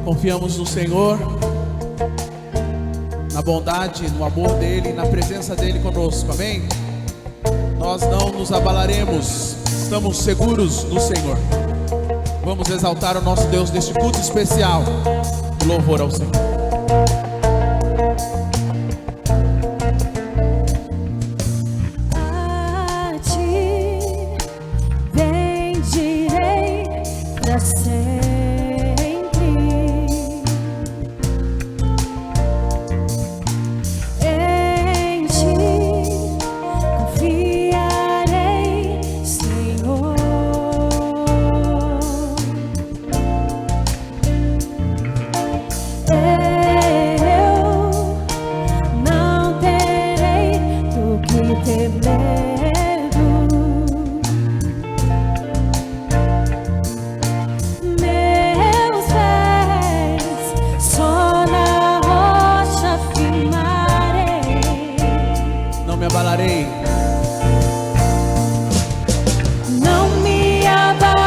Confiamos no Senhor, na bondade, no amor dEle, na presença dEle conosco, amém? Nós não nos abalaremos, estamos seguros no Senhor. Vamos exaltar o nosso Deus neste culto especial. Louvor ao Senhor. A ti bendirei para sempre. Em ti confiarei, Senhor. Não terei do que ter medo. Meus pés só na rocha firmarei. Não me abalarei. Não me abalarei.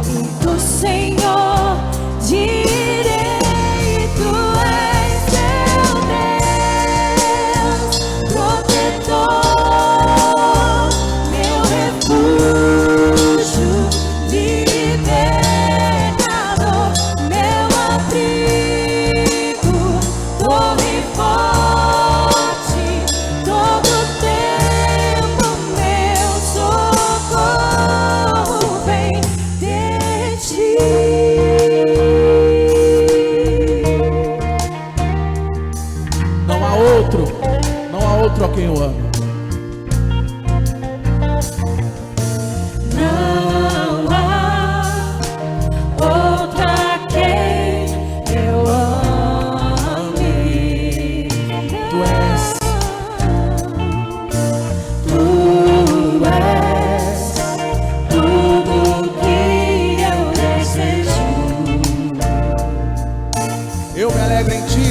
E do Senhor direi: Tu és meu Deus, protetor, meu refúgio, libertador, meu abrigo, torre forte, todo tempo meu socorro vem de ti. Não há outro a quem eu amo. Não há outra quem eu ame. Tu és, Tu és tudo que eu desejo. eu me alegro em ti.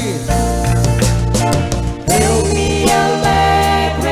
Eu me alegro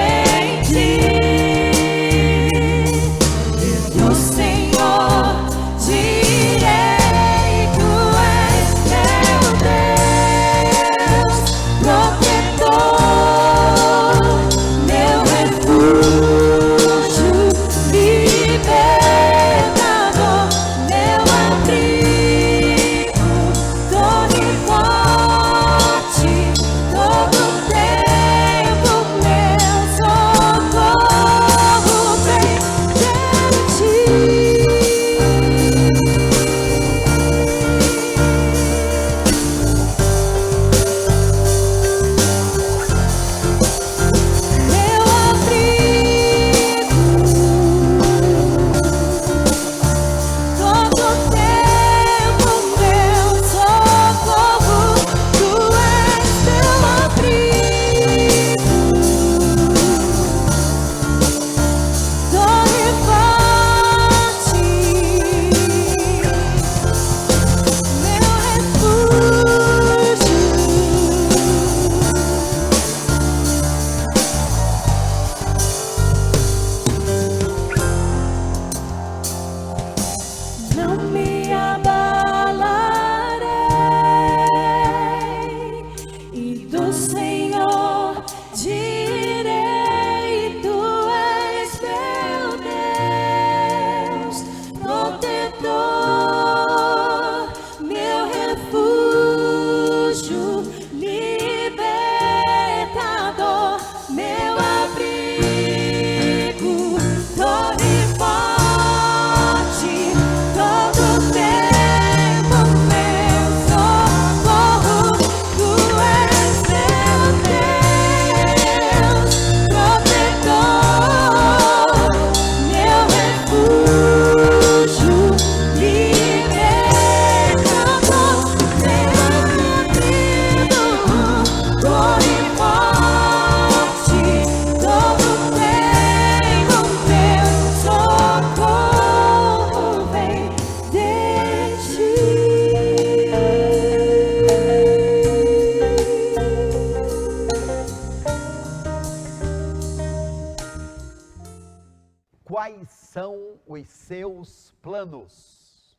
Quais são os seus planos?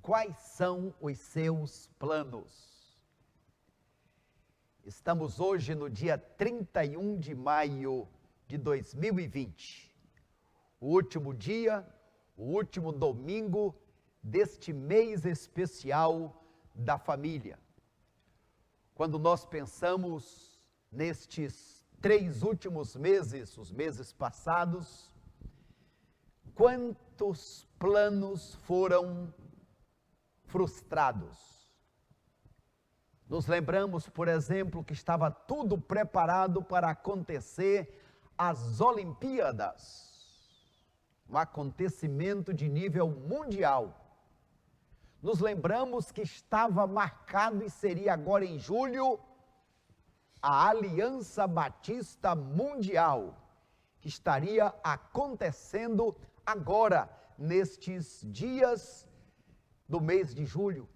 Quais são os seus planos? Estamos hoje no dia 31 de maio de 2020, o último dia, o último domingo deste mês especial da família. Quando nós pensamos nestes 3 últimos meses, os meses passados, quantos planos foram frustrados? Nos lembramos, por exemplo, que estava tudo preparado para acontecer as Olimpíadas, um acontecimento de nível mundial. Nos lembramos que estava marcado e seria agora em julho a Aliança Batista Mundial, que estaria acontecendo agora, nestes dias do mês de julho.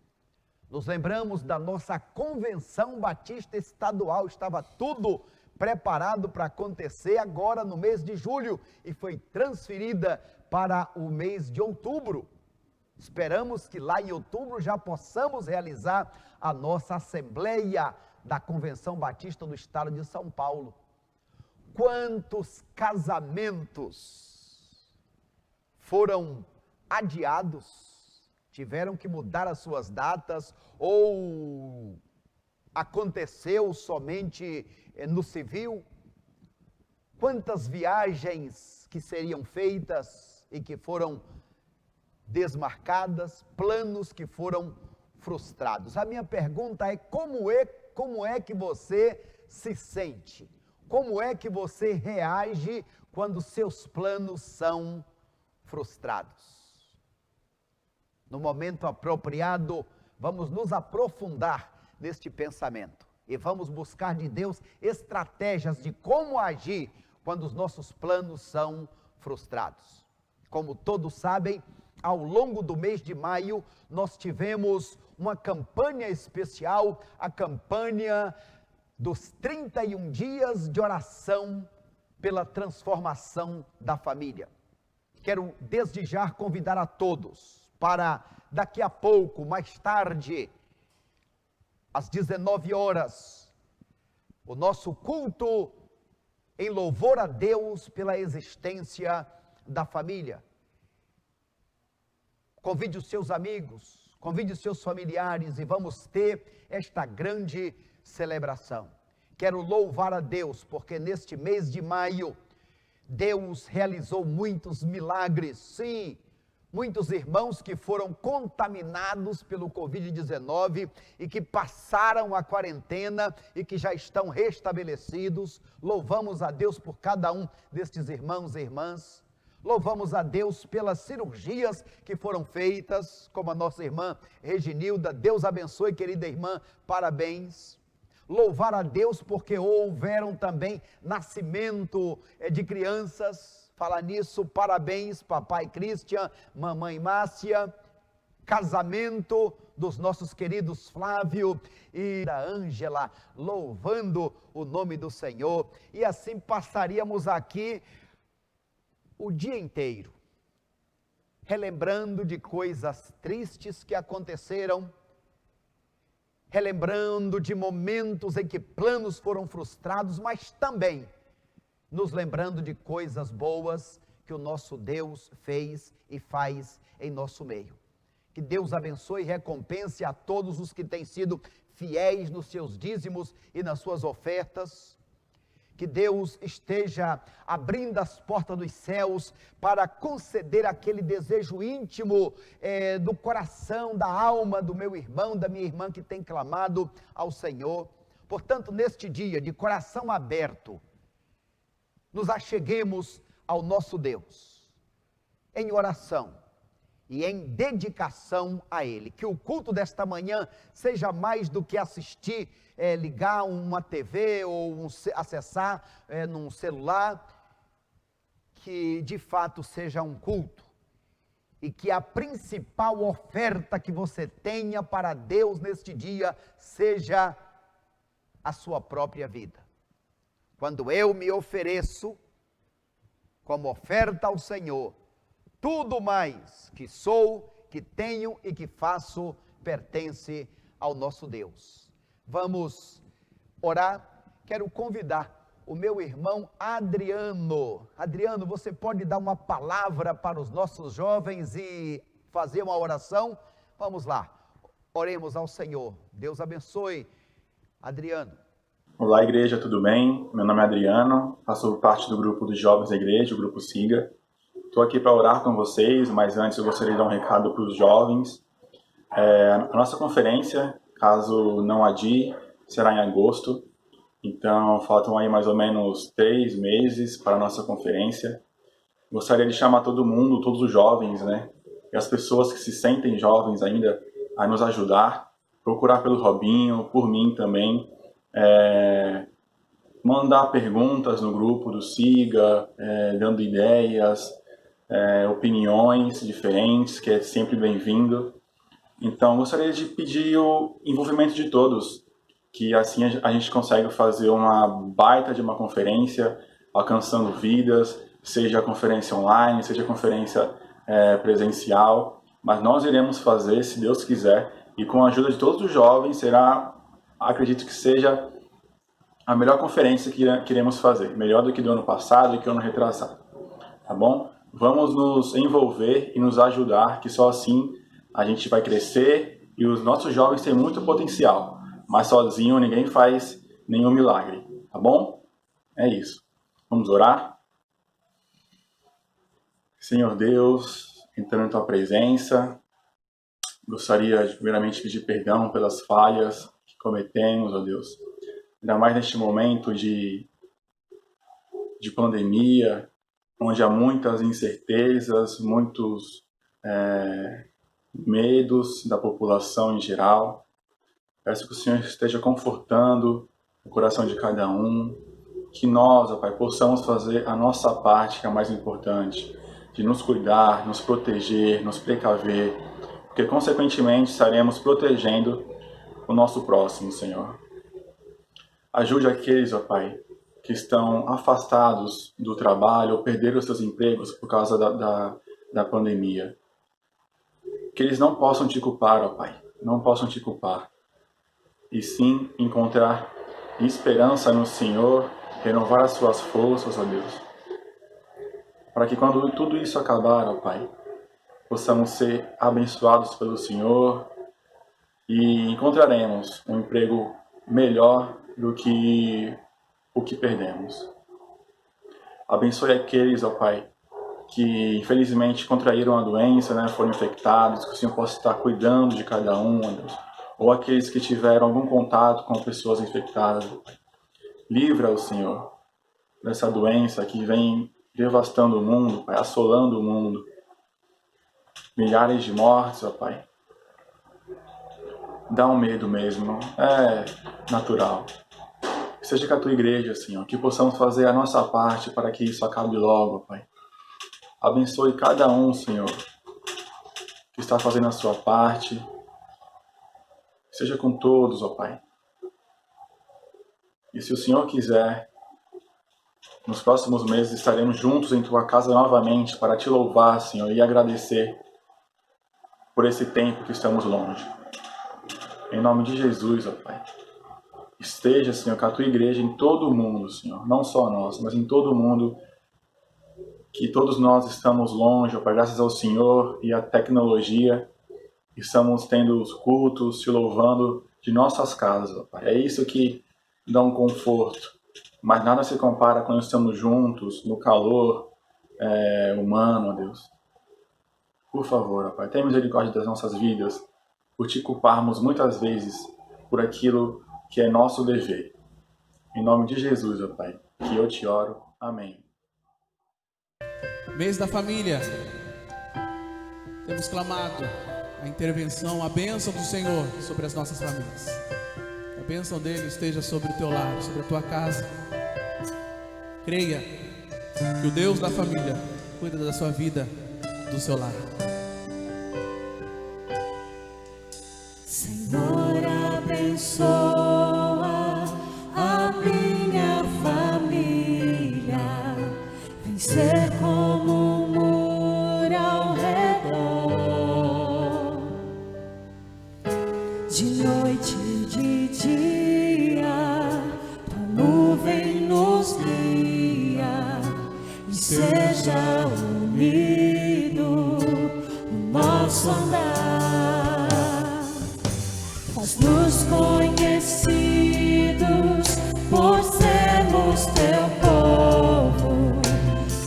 Nos lembramos da nossa Convenção Batista Estadual, estava tudo preparado para acontecer agora no mês de julho e foi transferida para o mês de outubro. Esperamos que lá em outubro já possamos realizar a nossa Assembleia da Convenção Batista do Estado de São Paulo. Quantos casamentos foram adiados, tiveram que mudar as suas datas, ou aconteceu somente no civil? Quantas viagens que seriam feitas e que foram desmarcadas, planos que foram frustrados. A minha pergunta é: como é que você se sente? Como é que você reage quando seus planos são frustrados? No momento apropriado, vamos nos aprofundar neste pensamento e vamos buscar de Deus estratégias de como agir quando os nossos planos são frustrados. Como todos sabem, ao longo do mês de maio, nós tivemos uma campanha especial, a campanha dos 31 dias de oração pela transformação da família. Quero desde já convidar a todos para daqui a pouco, mais tarde, às 19 horas, o nosso culto em louvor a Deus pela existência da família. Convide os seus amigos, convide os seus familiares e vamos ter esta grande celebração. Quero louvar a Deus porque neste mês de maio, Deus realizou muitos milagres. Sim, muitos irmãos que foram contaminados pelo Covid-19 e que passaram a quarentena e que já estão restabelecidos. Louvamos a Deus por cada um destes irmãos e irmãs. Louvamos a Deus pelas cirurgias que foram feitas, como a nossa irmã Reginilda. Deus abençoe, querida irmã, parabéns. Louvar a Deus porque houveram também nascimento de crianças. Falar nisso, parabéns, papai Christian, mamãe Márcia. Casamento dos nossos queridos Flávio e da Ângela, louvando o nome do Senhor. E assim passaríamos aqui o dia inteiro, relembrando de coisas tristes que aconteceram, relembrando de momentos em que planos foram frustrados, mas também nos lembrando de coisas boas que o nosso Deus fez e faz em nosso meio. Que Deus abençoe e recompense a todos os que têm sido fiéis nos seus dízimos e nas suas ofertas. Que Deus esteja abrindo as portas dos céus para conceder aquele desejo íntimo do coração, da alma do meu irmão, da minha irmã que tem clamado ao Senhor. Portanto, neste dia, de coração aberto, nos acheguemos ao nosso Deus, em oração e em dedicação a Ele. Que o culto desta manhã seja mais do que assistir, ligar uma TV ou acessar num celular, que de fato seja um culto e que a principal oferta que você tenha para Deus neste dia seja a sua própria vida. Quando eu me ofereço, como oferta ao Senhor. Tudo mais que sou, que tenho e que faço pertence ao nosso Deus. Vamos orar. Quero convidar o meu irmão Adriano. Adriano, você pode dar uma palavra para os nossos jovens e fazer uma oração? Vamos lá, oremos ao Senhor. Deus abençoe, Adriano. Olá, igreja, tudo bem? Meu nome é Adriano, faço parte do grupo dos jovens da igreja, o grupo SIGA. Estou aqui para orar com vocês, mas antes eu gostaria de dar um recado para os jovens. A nossa conferência, caso não adie, será em agosto. Então, faltam aí mais ou menos 3 meses para a nossa conferência. Gostaria de chamar todo mundo, todos os jovens, né? E as pessoas que se sentem jovens ainda, a nos ajudar. Procurar pelo Robinho, por mim também. Mandar perguntas no grupo do SIGA, dando ideias, opiniões diferentes, que é sempre bem-vindo. Então, gostaria de pedir o envolvimento de todos, que assim a gente consegue fazer uma baita de uma conferência, alcançando vidas, seja a conferência online, seja a conferência presencial, mas nós iremos fazer, se Deus quiser, e com a ajuda de todos os jovens, será, acredito que seja a melhor conferência que iremos fazer, melhor do que do ano passado e que do ano retrasado, tá bom? Vamos nos envolver e nos ajudar, que só assim a gente vai crescer e os nossos jovens têm muito potencial. Mas sozinho ninguém faz nenhum milagre, tá bom? É isso. Vamos orar? Senhor Deus, entrando em Tua presença, gostaria de primeiramente pedir perdão pelas falhas que cometemos, ó Deus. Ainda mais neste momento de pandemia, onde há muitas incertezas, muitos medos da população em geral. Peço que o Senhor esteja confortando o coração de cada um, que nós, ó Pai, possamos fazer a nossa parte, que é a mais importante, de nos cuidar, nos proteger, nos precaver, porque consequentemente estaremos protegendo o nosso próximo, Senhor. Ajude aqueles, ó Pai, que estão afastados do trabalho ou perderam os seus empregos por causa da pandemia. Que eles não possam te culpar, ó Pai, não possam te culpar. E sim encontrar esperança no Senhor, renovar as suas forças, ó Deus. Para que quando tudo isso acabar, ó Pai, possamos ser abençoados pelo Senhor e encontraremos um emprego melhor do que o que perdemos. Abençoe aqueles, ó Pai, que infelizmente contraíram a doença, né, foram infectados, que o Senhor possa estar cuidando de cada um, ó Deus. Ou aqueles que tiveram algum contato com pessoas infectadas. Livra o Senhor dessa doença que vem devastando o mundo, Pai, assolando o mundo. Milhares de mortes, ó Pai. Dá um medo mesmo, é natural. Seja com a Tua igreja, Senhor, que possamos fazer a nossa parte para que isso acabe logo, Pai. Abençoe cada um, Senhor, que está fazendo a sua parte. Seja com todos, ó Pai. E se o Senhor quiser, nos próximos meses estaremos juntos em Tua casa novamente para Te louvar, Senhor, e agradecer por esse tempo que estamos longe. Em nome de Jesus, ó Pai. Esteja, Senhor, com a Tua igreja em todo o mundo, Senhor. Não só nós, mas em todo o mundo. Que todos nós estamos longe, ó Pai, graças ao Senhor e à tecnologia. Estamos tendo os cultos, Te louvando de nossas casas, ó Pai. É isso que dá um conforto. Mas nada se compara quando estamos juntos, no calor humano, ó Deus. Por favor, ó Pai, tenha misericórdia das nossas vidas, por Te culparmos muitas vezes por aquilo que é nosso dever. Em nome de Jesus, ó Pai, que eu Te oro. Amém. Mês da família. Temos clamado a intervenção, a bênção do Senhor sobre as nossas famílias. Que a bênção dele esteja sobre o teu lar, sobre a tua casa. Creia que o Deus da família cuida da sua vida, do seu lar. Senhor, abençoa a minha família, vem ser seja unido o nosso andar. Faz-nos conhecidos por sermos teu povo.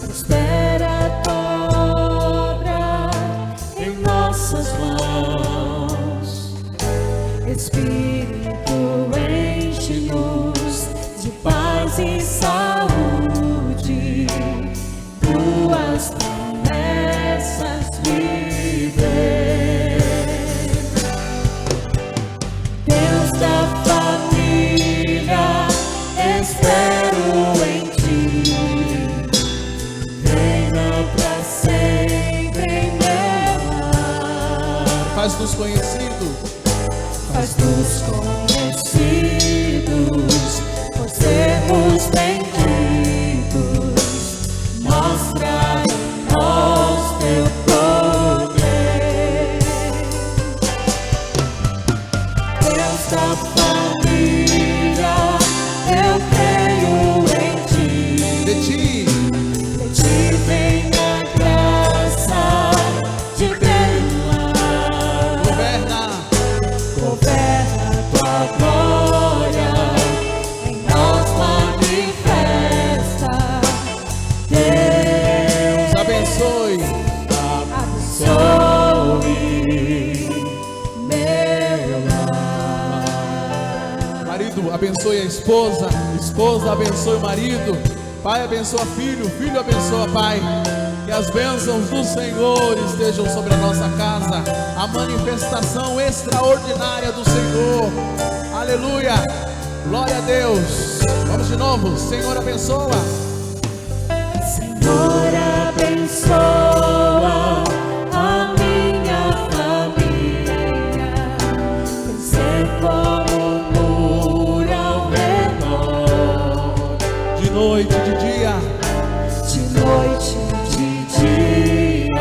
Prospera a tua obra em nossas mãos. Espírito, enche-nos de paz e saúde. Tuas promessas viver. Deus da família, espero em ti. Reina pra sempre em meu lar. Faz-nos conhecidos. Faz-nos conhecidos por sermos benditos. Mostra em nós teu poder. Deus da família, eu creio em ti. De ti De ti vem a graça de perdoar. governa. Governa tua glória, em nós manifesta. Deus Abençoe. abençoe meu lar. Marido, abençoe a esposa. Esposa, abençoe o marido. Pai, abençoa filho. Filho, abençoa pai. Que as bênçãos do Senhor estejam sobre a nossa casa. A manifestação extraordinária do Senhor. Aleluia. Glória a Deus. Vamos de novo. Senhor, abençoa. Senhor, abençoa a minha família. Vencer como um muro ao redor. De noite, de dia. De noite, de dia, a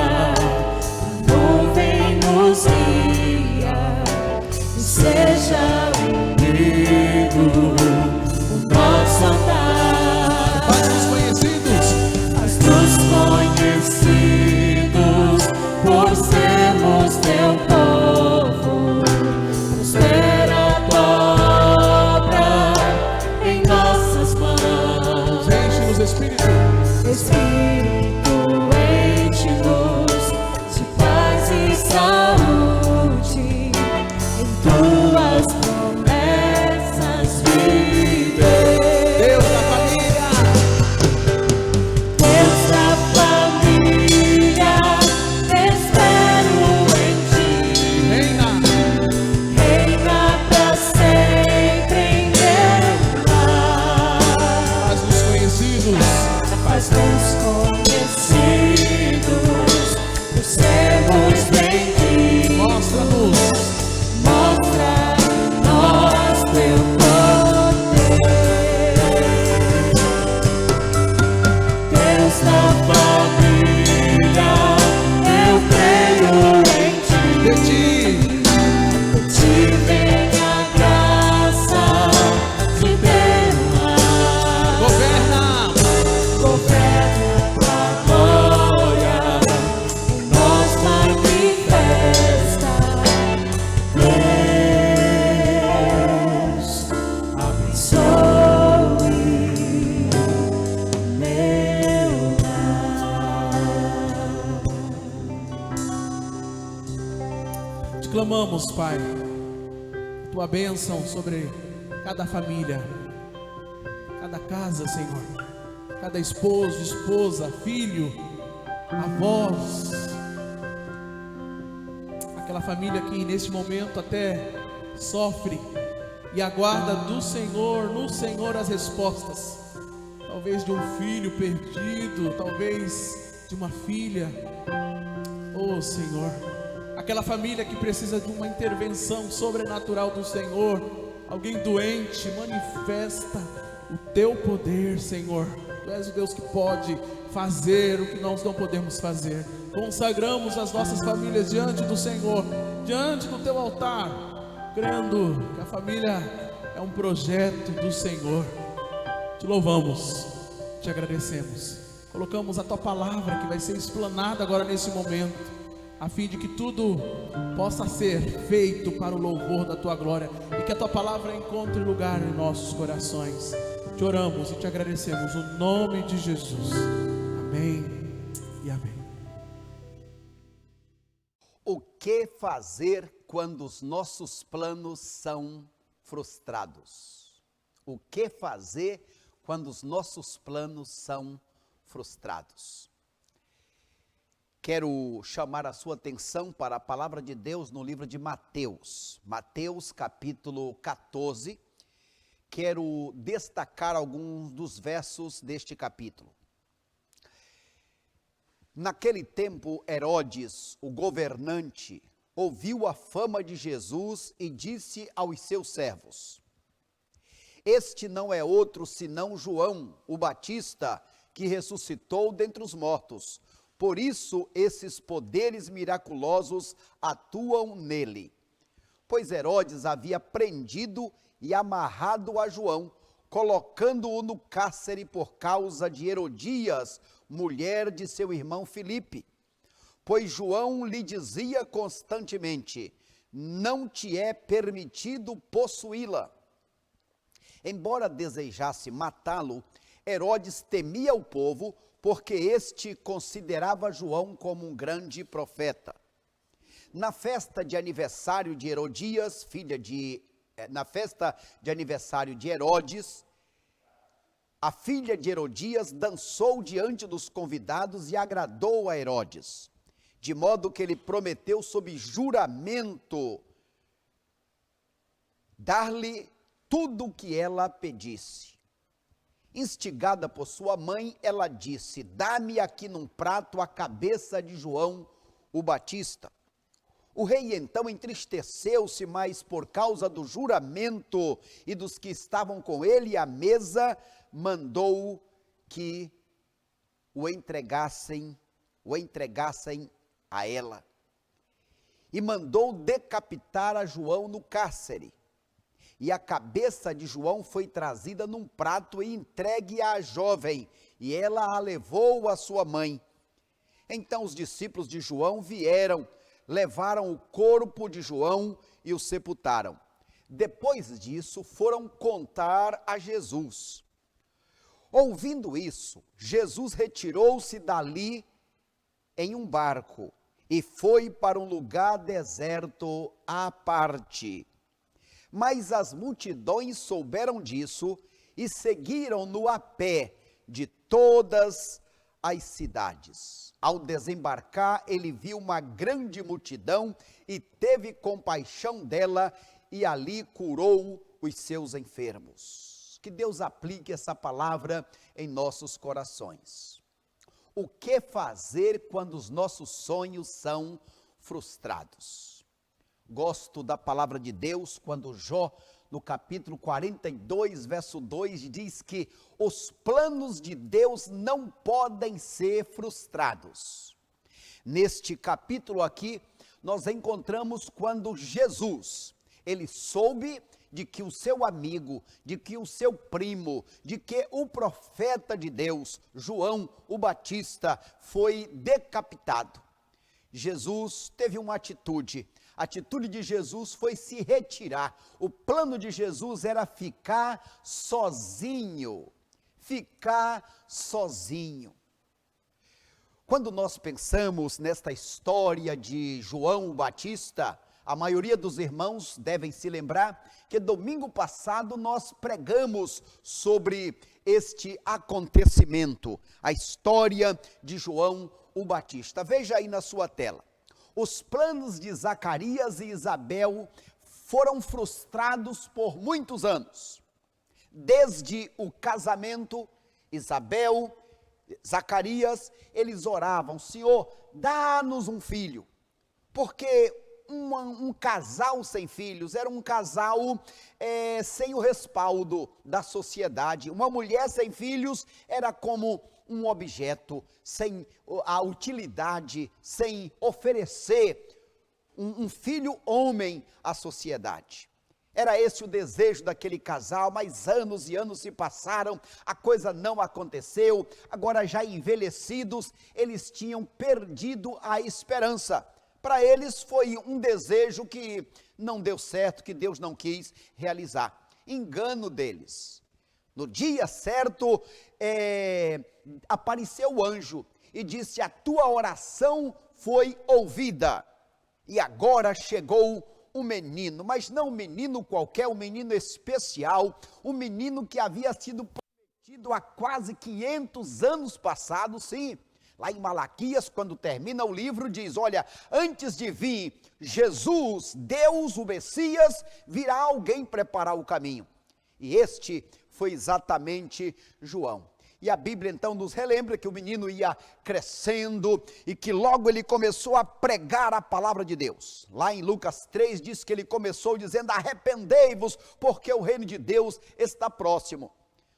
nuvem nos guia. E seja unido o nosso andar. Faz-nos conhecidos. Faz-nos conhecidos por sermos teu povo. Prospera a tua obra em nossas mãos. Enche-nos, Espírito. Espírito, enche-nos de paz e saúde. Em tuas promessas viver. Deus da família. Deus da família, espero em ti. Reina. Reina pra sempre em meu lar. Faz-nos conhecidos. Faz-nos conhecidos por sermos benditos. Mostra-nos. Mostra em nós teu poder. Deus da família, eu creio em ti. De ti. De ti vem a graça de perdoar. Governa. Governa tua glória, em nós manifesta. Deus abençoe meu lar. Te clamamos, Pai, tua bênção sobre cada família, cada casa, Senhor, cada esposo, esposa, filho, avós, aquela família que nesse momento até sofre e aguarda do Senhor, no Senhor as respostas, talvez de um filho perdido, talvez de uma filha. Oh Senhor, aquela família que precisa de uma intervenção sobrenatural do Senhor, alguém doente, manifesta o teu poder, Senhor. Tu és o Deus que pode fazer o que nós não podemos fazer. Consagramos as nossas famílias diante do Senhor, diante do teu altar, crendo que a família é um projeto do Senhor. Te louvamos, te agradecemos. colocamos a tua palavra que vai ser explanada agora nesse momento, a fim de que tudo possa ser feito para o louvor da tua glória e que a tua palavra encontre lugar em nossos corações. Te oramos e te agradecemos no nome de Jesus. Amém e amém. O que fazer quando os nossos planos são frustrados? O que fazer quando os nossos planos são frustrados? Quero chamar a sua atenção para a palavra de Deus no livro de Mateus, Mateus capítulo 14. Quero destacar alguns dos versos deste capítulo. Naquele tempo, Herodes, o governante, ouviu a fama de Jesus e disse aos seus servos: este não é outro senão João, o Batista, que ressuscitou dentre os mortos. Por isso, esses poderes miraculosos atuam nele. Pois Herodes havia prendido e amarrado a João, colocando-o no cárcere por causa de Herodias, mulher de seu irmão Filipe. Pois João lhe dizia constantemente: não te é permitido possuí-la. Embora desejasse matá-lo, Herodes temia o povo, porque este considerava João como um grande profeta. Na festa de aniversário de Herodias, na festa de aniversário de Herodes, a filha de Herodias dançou diante dos convidados e agradou a Herodes, de modo que ele prometeu sob juramento dar-lhe tudo o que ela pedisse. Instigada por sua mãe, ela disse: dá-me aqui num prato a cabeça de João, o Batista. O rei então entristeceu-se, mas por causa do juramento e dos que estavam com ele à mesa, mandou que o entregassem a ela. E mandou decapitar a João no cárcere. E a cabeça de João foi trazida num prato e entregue à jovem, e ela a levou à sua mãe. Então os discípulos de João vieram, levaram o corpo de João e o sepultaram. Depois disso, foram contar a Jesus. Ouvindo isso, Jesus retirou-se dali em um barco e foi para um lugar deserto à parte. Mas as multidões souberam disso e seguiram-no a pé de todas as cidades. Ao desembarcar, ele viu uma grande multidão e teve compaixão dela e ali curou os seus enfermos. Que Deus aplique essa palavra em nossos corações. O que fazer quando os nossos sonhos são frustrados? Gosto da palavra de Deus quando Jó, no capítulo 42, verso 2, diz que os planos de Deus não podem ser frustrados. Neste capítulo aqui, nós encontramos quando Jesus, ele soube de que o seu amigo, de que o seu primo, de que o profeta de Deus, João, o Batista, foi decapitado. Jesus teve uma atitude. A atitude de Jesus foi se retirar. O plano de Jesus era ficar sozinho. Ficar sozinho. Quando nós pensamos nesta história de João Batista, a maioria dos irmãos devem se lembrar que domingo passado nós pregamos sobre este acontecimento, a história de João o Batista. Veja aí na sua tela. Os planos de Zacarias e Isabel foram frustrados por muitos anos. Desde o casamento, Isabel, Zacarias, eles oravam: Senhor, dá-nos um filho. Porque um casal sem filhos era um casal sem o respaldo da sociedade. Uma mulher sem filhos era como um objeto, sem a utilidade, sem oferecer um filho homem à sociedade. Era esse o desejo daquele casal, mas anos e anos se passaram, a coisa não aconteceu. Agora já envelhecidos, eles tinham perdido a esperança. Para eles foi um desejo que não deu certo, que Deus não quis realizar. Engano deles. No dia certo, apareceu o anjo e disse: a tua oração foi ouvida. E agora chegou um menino, mas não um menino qualquer, um menino especial, um menino que havia sido prometido há quase 500 anos passados, sim. Lá em Malaquias, quando termina o livro, diz: olha, antes de vir Jesus, Deus, o Messias, virá alguém preparar o caminho. E este foi exatamente João. E a Bíblia então nos relembra que o menino ia crescendo e que logo ele começou a pregar a palavra de Deus. Lá em Lucas 3 diz que ele começou dizendo: arrependei-vos, porque o reino de Deus está próximo.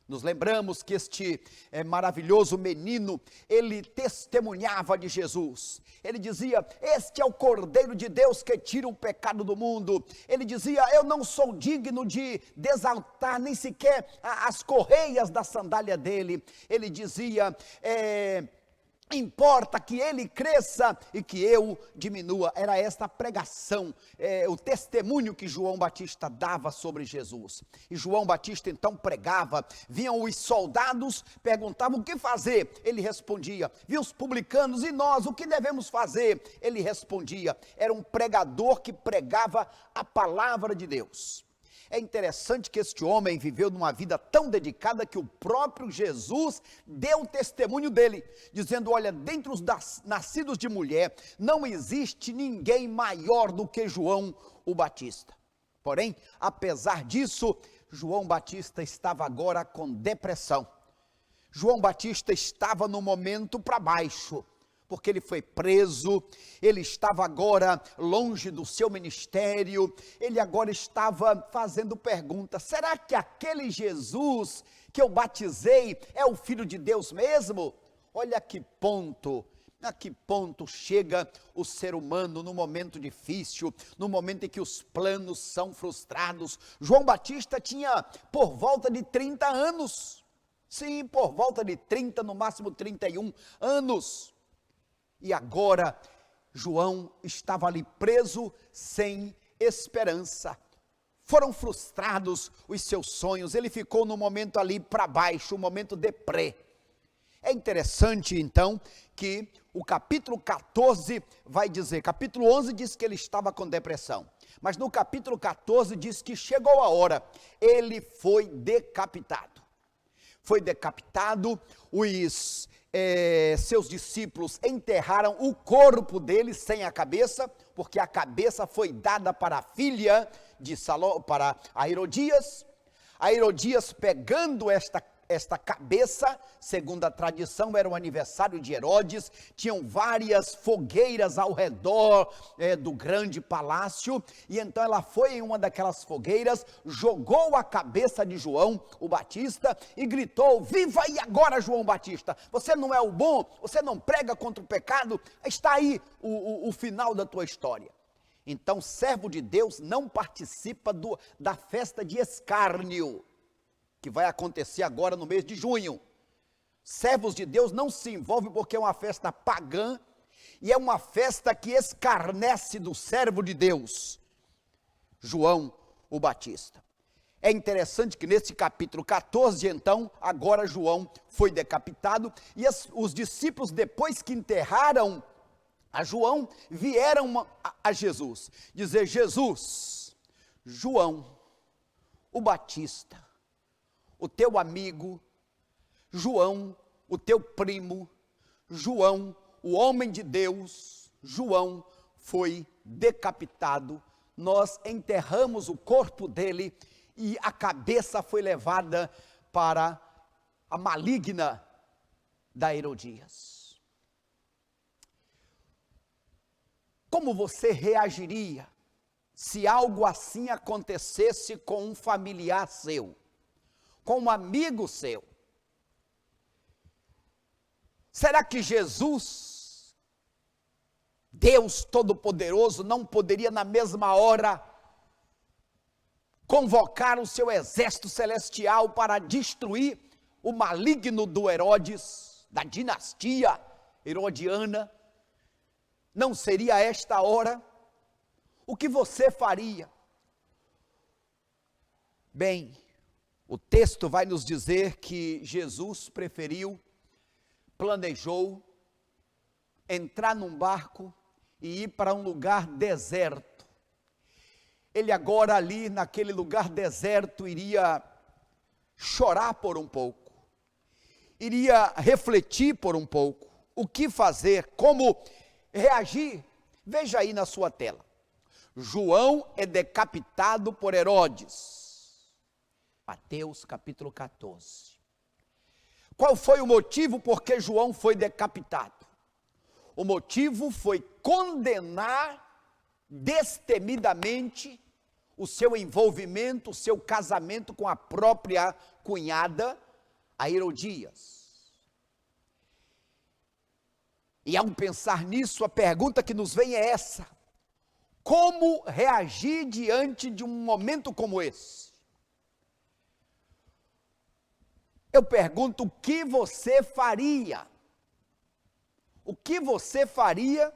Nos lembramos que este maravilhoso menino, ele testemunhava de Jesus. Ele dizia: este é o Cordeiro de Deus que tira o pecado do mundo. Ele dizia: eu não sou digno de desatar nem sequer as correias da sandália dele. Ele dizia: importa que ele cresça e que eu diminua. Era esta a pregação, o testemunho que João Batista dava sobre Jesus. E João Batista então pregava, vinham os soldados, perguntavam o que fazer, ele respondia. Vinham os publicanos: e nós, o que devemos fazer? Ele respondia. Era um pregador que pregava a palavra de Deus. É interessante que este homem viveu numa vida tão dedicada que o próprio Jesus deu testemunho dele, dizendo: olha, dentre os nascidos de mulher, não existe ninguém maior do que João o Batista. Porém, apesar disso, João Batista estava agora com depressão. João Batista estava no momento para baixo, porque ele foi preso, ele estava agora longe do seu ministério, ele agora estava fazendo perguntas: será que aquele Jesus que eu batizei é o Filho de Deus mesmo? Olha a que ponto chega o ser humano no momento difícil, no momento em que os planos são frustrados. João Batista tinha por volta de 30 anos, sim, por volta de 30, no máximo 31 anos. E agora, João estava ali preso, sem esperança. Foram frustrados os seus sonhos, ele ficou no momento ali para baixo, um momento deprê. É interessante então que o capítulo 14 vai dizer, capítulo 11 diz que ele estava com depressão, mas no capítulo 14 diz que chegou a hora, ele foi decapitado. Foi decapitado, os seus discípulos enterraram o corpo dele sem a cabeça, porque a cabeça foi dada para a filha de Salomão, para a Herodias. A Herodias, pegando esta cabeça, segundo a tradição, era o aniversário de Herodes, tinham várias fogueiras ao redor do grande palácio, e então ela foi em uma daquelas fogueiras, jogou a cabeça de João o Batista e gritou: viva aí agora, João Batista, você não é o bom, você não prega contra o pecado, está aí o final da tua história. Então, servo de Deus não participa da festa de escárnio, que vai acontecer agora no mês de junho. Servos de Deus não se envolvem porque é uma festa pagã e é uma festa que escarnece do servo de Deus, João o Batista. É interessante que nesse capítulo 14, então, agora João foi decapitado e os discípulos, depois que enterraram a João, vieram a Jesus, dizer: Jesus, João o Batista, o teu amigo, João, o teu primo, João, o homem de Deus, João foi decapitado, nós enterramos o corpo dele e a cabeça foi levada para a maligna da Herodias. Como você reagiria se algo assim acontecesse com um familiar seu, com um amigo seu? Será que Jesus, Deus Todo-Poderoso, não poderia na mesma hora convocar o seu exército celestial para destruir o maligno do Herodes, da dinastia herodiana, não seria esta a hora? O que você faria? Bem, o texto vai nos dizer que Jesus planejou entrar num barco e ir para um lugar deserto. Ele agora ali naquele lugar deserto iria chorar por um pouco, iria refletir por um pouco, o que fazer, como reagir. Veja aí na sua tela, João é decapitado por Herodes, Mateus capítulo 14. Qual foi o motivo por que João foi decapitado? O motivo foi condenar destemidamente o seu envolvimento, o seu casamento com a própria cunhada, a Herodias. E ao pensar nisso, a pergunta que nos vem é essa: como reagir diante de um momento como esse? Eu pergunto, o que você faria? O que você faria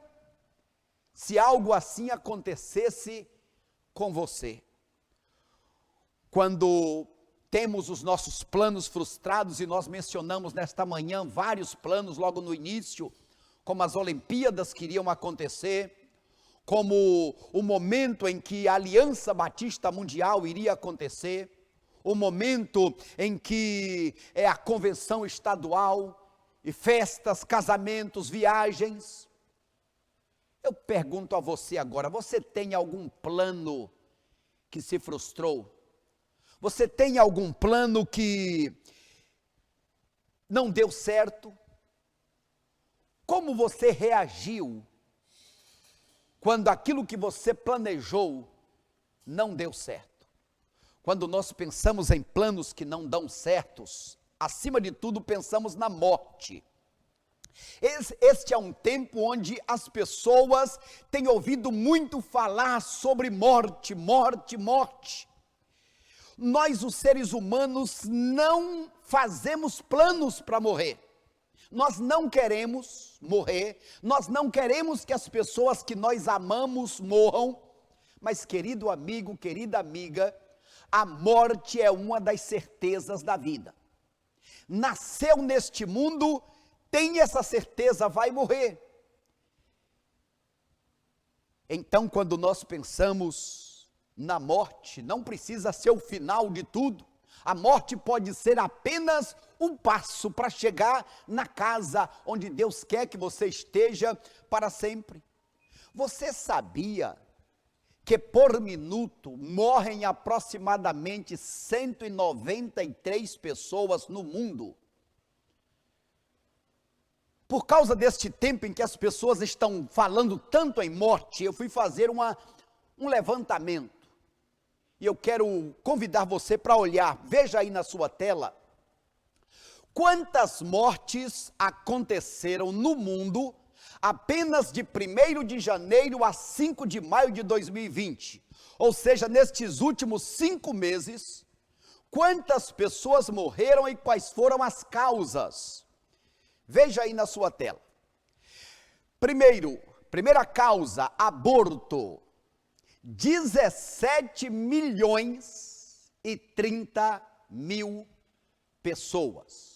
se algo assim acontecesse com você? Quando temos os nossos planos frustrados, e nós mencionamos nesta manhã vários planos logo no início, como as Olimpíadas que iriam acontecer, como o momento em que a Aliança Batista Mundial iria acontecer, o momento em que é a convenção estadual, e festas, casamentos, viagens. Eu pergunto a você agora, você tem algum plano que se frustrou? Você tem algum plano que não deu certo? Como você reagiu quando aquilo que você planejou não deu certo? Quando nós pensamos em planos que não dão certos, acima de tudo pensamos na morte. Este é um tempo onde as pessoas têm ouvido muito falar sobre morte, morte, morte. Nós, os seres humanos, não fazemos planos para morrer. Nós não queremos morrer, nós não queremos que as pessoas que nós amamos morram, mas querido amigo, querida amiga, a morte é uma das certezas da vida. Nasceu neste mundo, tem essa certeza, vai morrer. Então, quando nós pensamos na morte, não precisa ser o final de tudo. A morte pode ser apenas um passo para chegar na casa onde Deus quer que você esteja para sempre. Você sabia que por minuto morrem aproximadamente 193 pessoas no mundo? Por causa deste tempo em que as pessoas estão falando tanto em morte, eu fui fazer um levantamento. E eu quero convidar você para olhar, veja aí na sua tela, quantas mortes aconteceram no mundo apenas de 1º de janeiro a 5 de maio de 2020, ou seja, nestes últimos 5 meses, quantas pessoas morreram e quais foram as causas? Veja aí na sua tela. Primeira causa, aborto, 17.030.000 pessoas.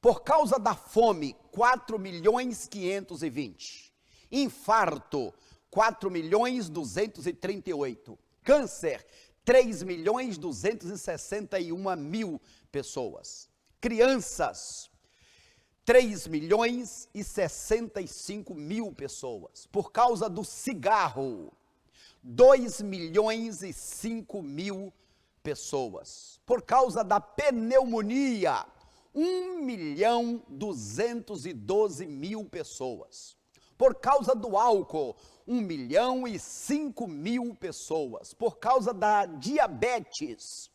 Por causa da fome, 4.520.000. Infarto, 4.238.000. Câncer, 3.261.000 pessoas. Crianças, 3.065.000 pessoas. Por causa do cigarro, 2.005.000 pessoas. Por causa da pneumonia, 1.212.000 pessoas. Por causa do álcool, 1.005.000 pessoas. Por causa da diabetes,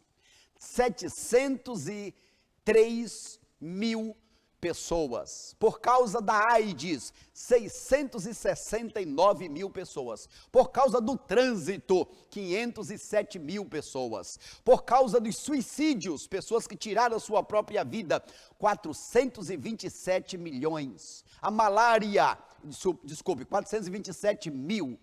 703.000 pessoas. Por causa da AIDS, 669 mil pessoas. Por causa do trânsito, 507 mil pessoas. Por causa dos suicídios, pessoas que tiraram a sua própria vida, 427 milhões. A malária, desculpe, 427 mil.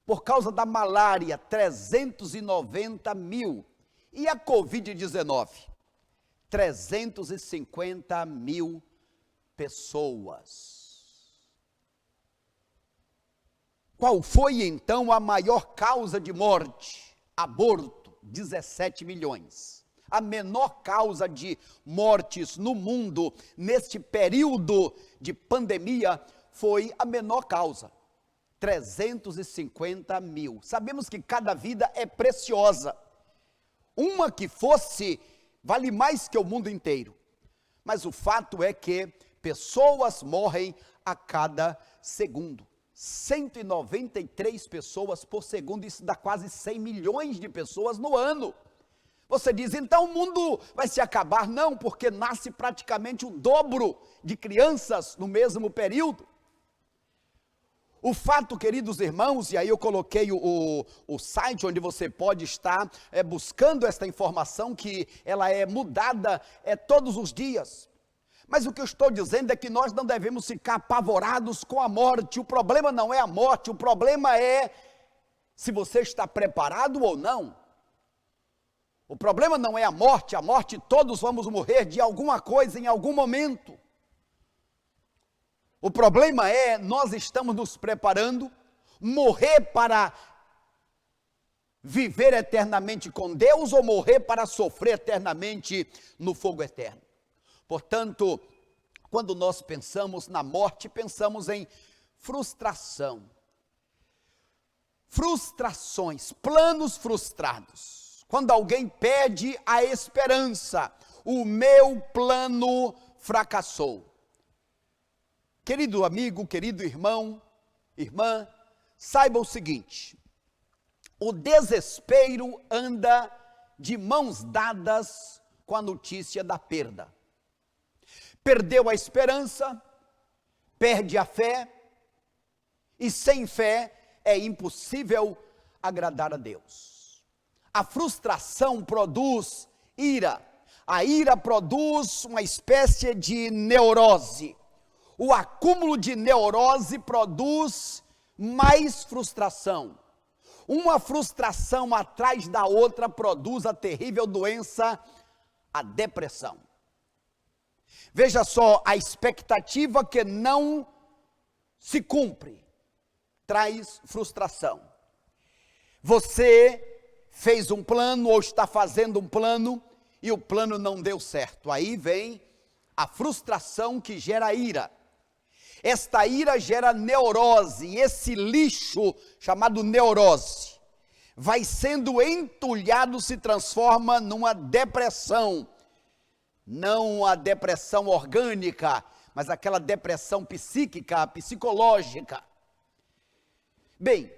Por causa da malária, 390 mil. E a Covid-19? 350 mil pessoas. Qual foi então a maior causa de morte? Aborto, 17 milhões. A menor causa de mortes no mundo, neste período de pandemia, foi a menor causa, 350 mil. Sabemos que cada vida é preciosa. Uma que fosse vale mais que o mundo inteiro. Mas o fato é que pessoas morrem a cada segundo. 193 pessoas por segundo, isso dá quase 100 milhões de pessoas no ano. Você diz, então o mundo vai se acabar? Não, porque nasce praticamente o dobro de crianças no mesmo período. O fato, queridos irmãos, e aí eu coloquei o site onde você pode estar buscando esta informação, que ela é mudada todos os dias. Mas o que eu estou dizendo é que nós não devemos ficar apavorados com a morte. O problema não é a morte, o problema é se você está preparado ou não. O problema não é a morte todos vamos morrer de alguma coisa em algum momento. O problema é, nós estamos nos preparando, morrer para viver eternamente com Deus ou morrer para sofrer eternamente no fogo eterno. Portanto, quando nós pensamos na morte, pensamos em frustração, frustrações, planos frustrados. Quando alguém perde a esperança, o meu plano fracassou. Querido amigo, querido irmão, irmã, saiba o seguinte: o desespero anda de mãos dadas com a notícia da perda. Perdeu a esperança, perde a fé, e sem fé é impossível agradar a Deus. A frustração produz ira, a ira produz uma espécie de neurose. O acúmulo de neurose produz mais frustração. Uma frustração atrás da outra produz a terrível doença, a depressão. Veja só, a expectativa que não se cumpre traz frustração. Você fez um plano ou está fazendo um plano e o plano não deu certo. Aí vem a frustração que gera ira. Esta ira gera neurose, e esse lixo chamado neurose vai sendo entulhado, se transforma numa depressão. Não a depressão orgânica, mas aquela depressão psíquica, psicológica. Bem,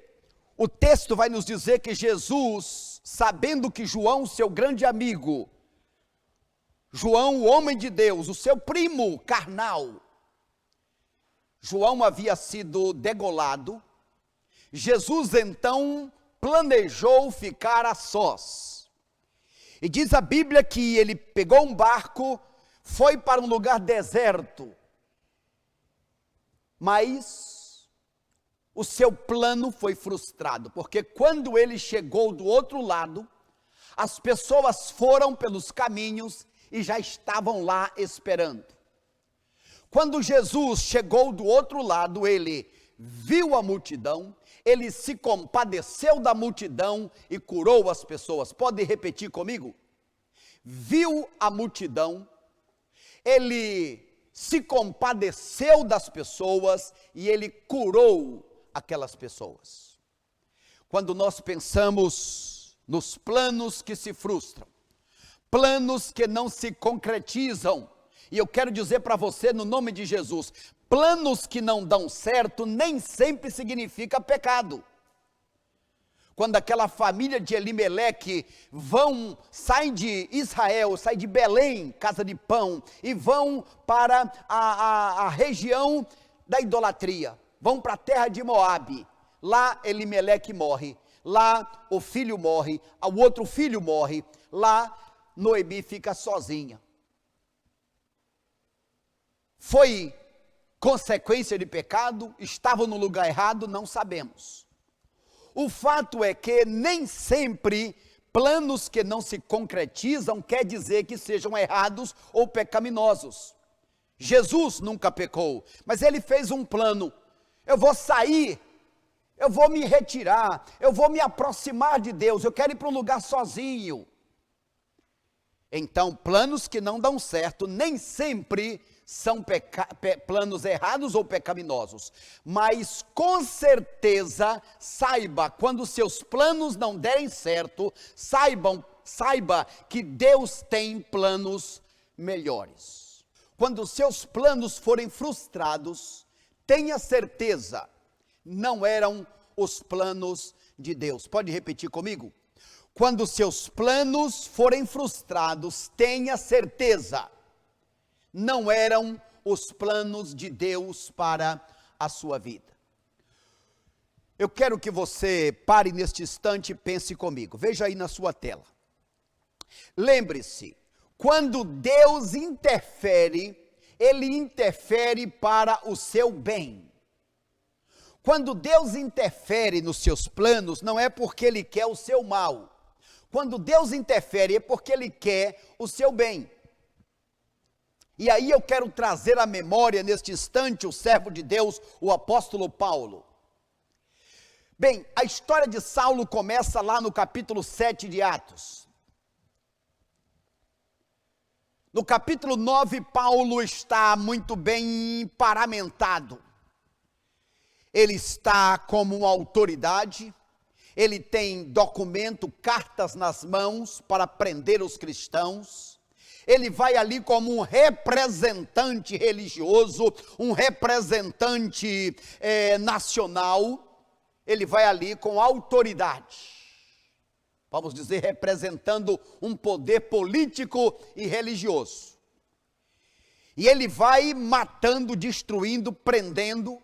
o texto vai nos dizer que Jesus, sabendo que João, seu grande amigo, João, o homem de Deus, o seu primo carnal, João havia sido degolado. Jesus então planejou ficar a sós. E diz a Bíblia que ele pegou um barco, foi para um lugar deserto. Mas o seu plano foi frustrado, porque quando ele chegou do outro lado, as pessoas foram pelos caminhos e já estavam lá esperando. Quando Jesus chegou do outro lado, ele viu a multidão, ele se compadeceu da multidão e curou as pessoas. Pode repetir comigo? Viu a multidão, ele se compadeceu das pessoas e ele curou aquelas pessoas. Quando nós pensamos nos planos que se frustram, planos que não se concretizam, e eu quero dizer para você, no nome de Jesus, planos que não dão certo nem sempre significa pecado. Quando aquela família de Elimeleque saem de Israel, saem de Belém, casa de pão, e vão para a região da idolatria, vão para a terra de Moabe. Lá Elimeleque morre, lá o filho morre, o outro filho morre, lá Noemi fica sozinha. Foi consequência de pecado? Estavam no lugar errado? Não sabemos. O fato é que nem sempre planos que não se concretizam quer dizer que sejam errados ou pecaminosos. Jesus nunca pecou, mas ele fez um plano. Eu vou sair, eu vou me retirar, eu vou me aproximar de Deus, eu quero ir para um lugar sozinho. Então, planos que não dão certo nem sempre são planos errados ou pecaminosos, mas com certeza saiba, quando seus planos não derem certo, saiba que Deus tem planos melhores. Quando seus planos forem frustrados, tenha certeza, não eram os planos de Deus. Pode repetir comigo? Quando seus planos forem frustrados, tenha certeza, não eram os planos de Deus para a sua vida. Eu quero que você pare neste instante e pense comigo. Veja aí na sua tela. Lembre-se, quando Deus interfere, Ele interfere para o seu bem. Quando Deus interfere nos seus planos, não é porque Ele quer o seu mal. Quando Deus interfere, é porque Ele quer o seu bem. E aí eu quero trazer à memória neste instante o servo de Deus, o apóstolo Paulo. Bem, a história de Saulo começa lá no capítulo 7 de Atos. No capítulo 9, Paulo está muito bem paramentado. Ele está como uma autoridade, ele tem documento, cartas nas mãos para prender os cristãos. Ele vai ali como um representante religioso, um representante nacional, ele vai ali com autoridade, vamos dizer, representando um poder político e religioso. E ele vai matando, destruindo, prendendo.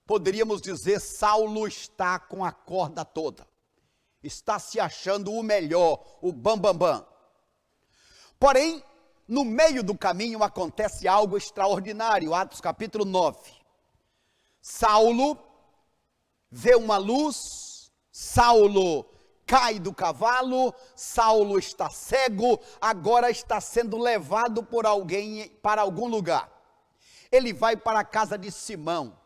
Poderíamos dizer, Saulo está com a corda toda, está se achando o melhor, o bambambam. Porém, no meio do caminho acontece algo extraordinário. Atos capítulo 9. Saulo vê uma luz, Saulo cai do cavalo, Saulo está cego, agora está sendo levado por alguém para algum lugar. Ele vai para a casa de Simão.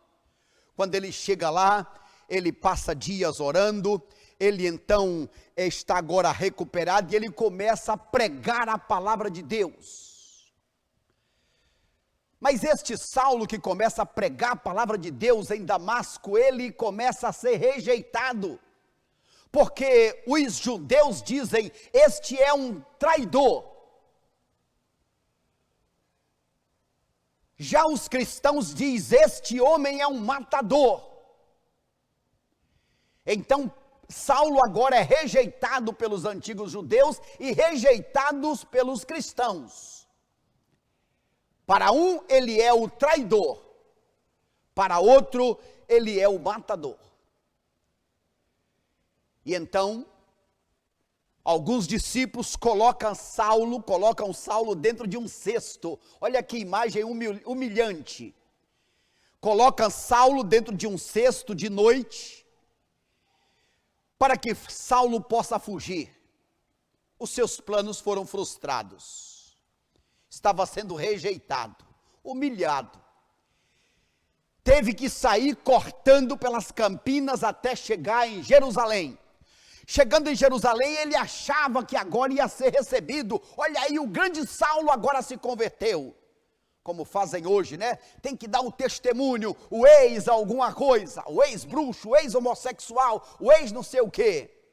Quando ele chega lá, ele passa dias orando, ele então está agora recuperado e ele começa a pregar a palavra de Deus. Mas este Saulo que começa a pregar a palavra de Deus em Damasco, ele começa a ser rejeitado, porque os judeus dizem, este é um traidor. Já os cristãos dizem, este homem é um matador. Então, Saulo agora é rejeitado pelos antigos judeus e rejeitados pelos cristãos. Para um, ele é o traidor. Para outro, ele é o matador. E então, alguns discípulos colocam Saulo dentro de um cesto. Olha que imagem humilhante. Colocam Saulo dentro de um cesto de noite, para que Saulo possa fugir. Os seus planos foram frustrados. Estava sendo rejeitado, humilhado. Teve que sair cortando pelas campinas até chegar em Jerusalém. Chegando em Jerusalém, ele achava que agora ia ser recebido. Olha aí, o grande Saulo agora se converteu. Como fazem hoje, né? Tem que dar um testemunho, o ex alguma coisa, o ex-bruxo, o ex-homossexual, o ex não sei o quê.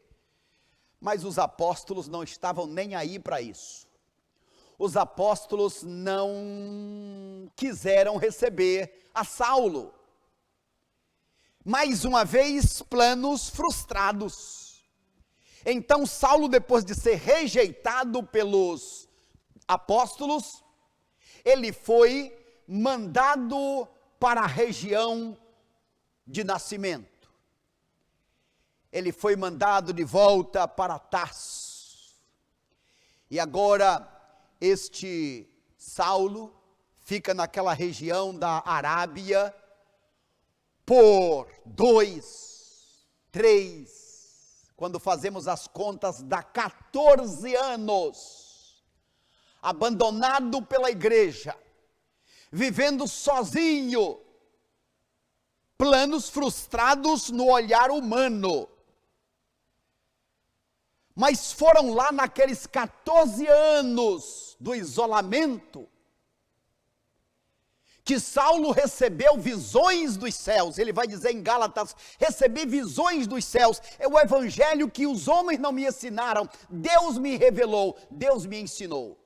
Mas os apóstolos não estavam nem aí para isso. Os apóstolos não quiseram receber a Saulo. Mais uma vez, planos frustrados. Então Saulo, depois de ser rejeitado pelos apóstolos, ele foi mandado para a região de nascimento. Ele foi mandado de volta para Tarso. E agora este Saulo fica naquela região da Arábia por 2, 3, quando fazemos as contas, dá 14 anos, abandonado pela igreja, vivendo sozinho, planos frustrados no olhar humano. Mas foram lá naqueles 14 anos do isolamento, que Saulo recebeu visões dos céus. Ele vai dizer em Gálatas, recebi visões dos céus. É o evangelho que os homens não me ensinaram, Deus me revelou, Deus me ensinou.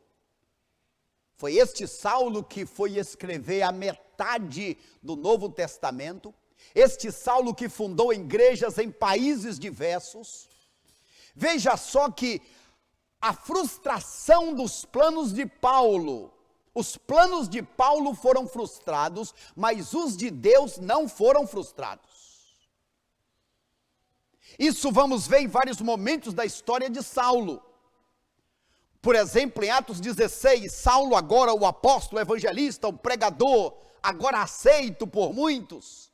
Foi este Saulo que foi escrever a metade do Novo Testamento, este Saulo que fundou igrejas em países diversos. Veja só que a frustração dos planos de Paulo, os planos de Paulo foram frustrados, mas os de Deus não foram frustrados. Isso vamos ver em vários momentos da história de Saulo. Por exemplo, em Atos 16, Saulo, agora o apóstolo, o evangelista, o pregador, agora aceito por muitos.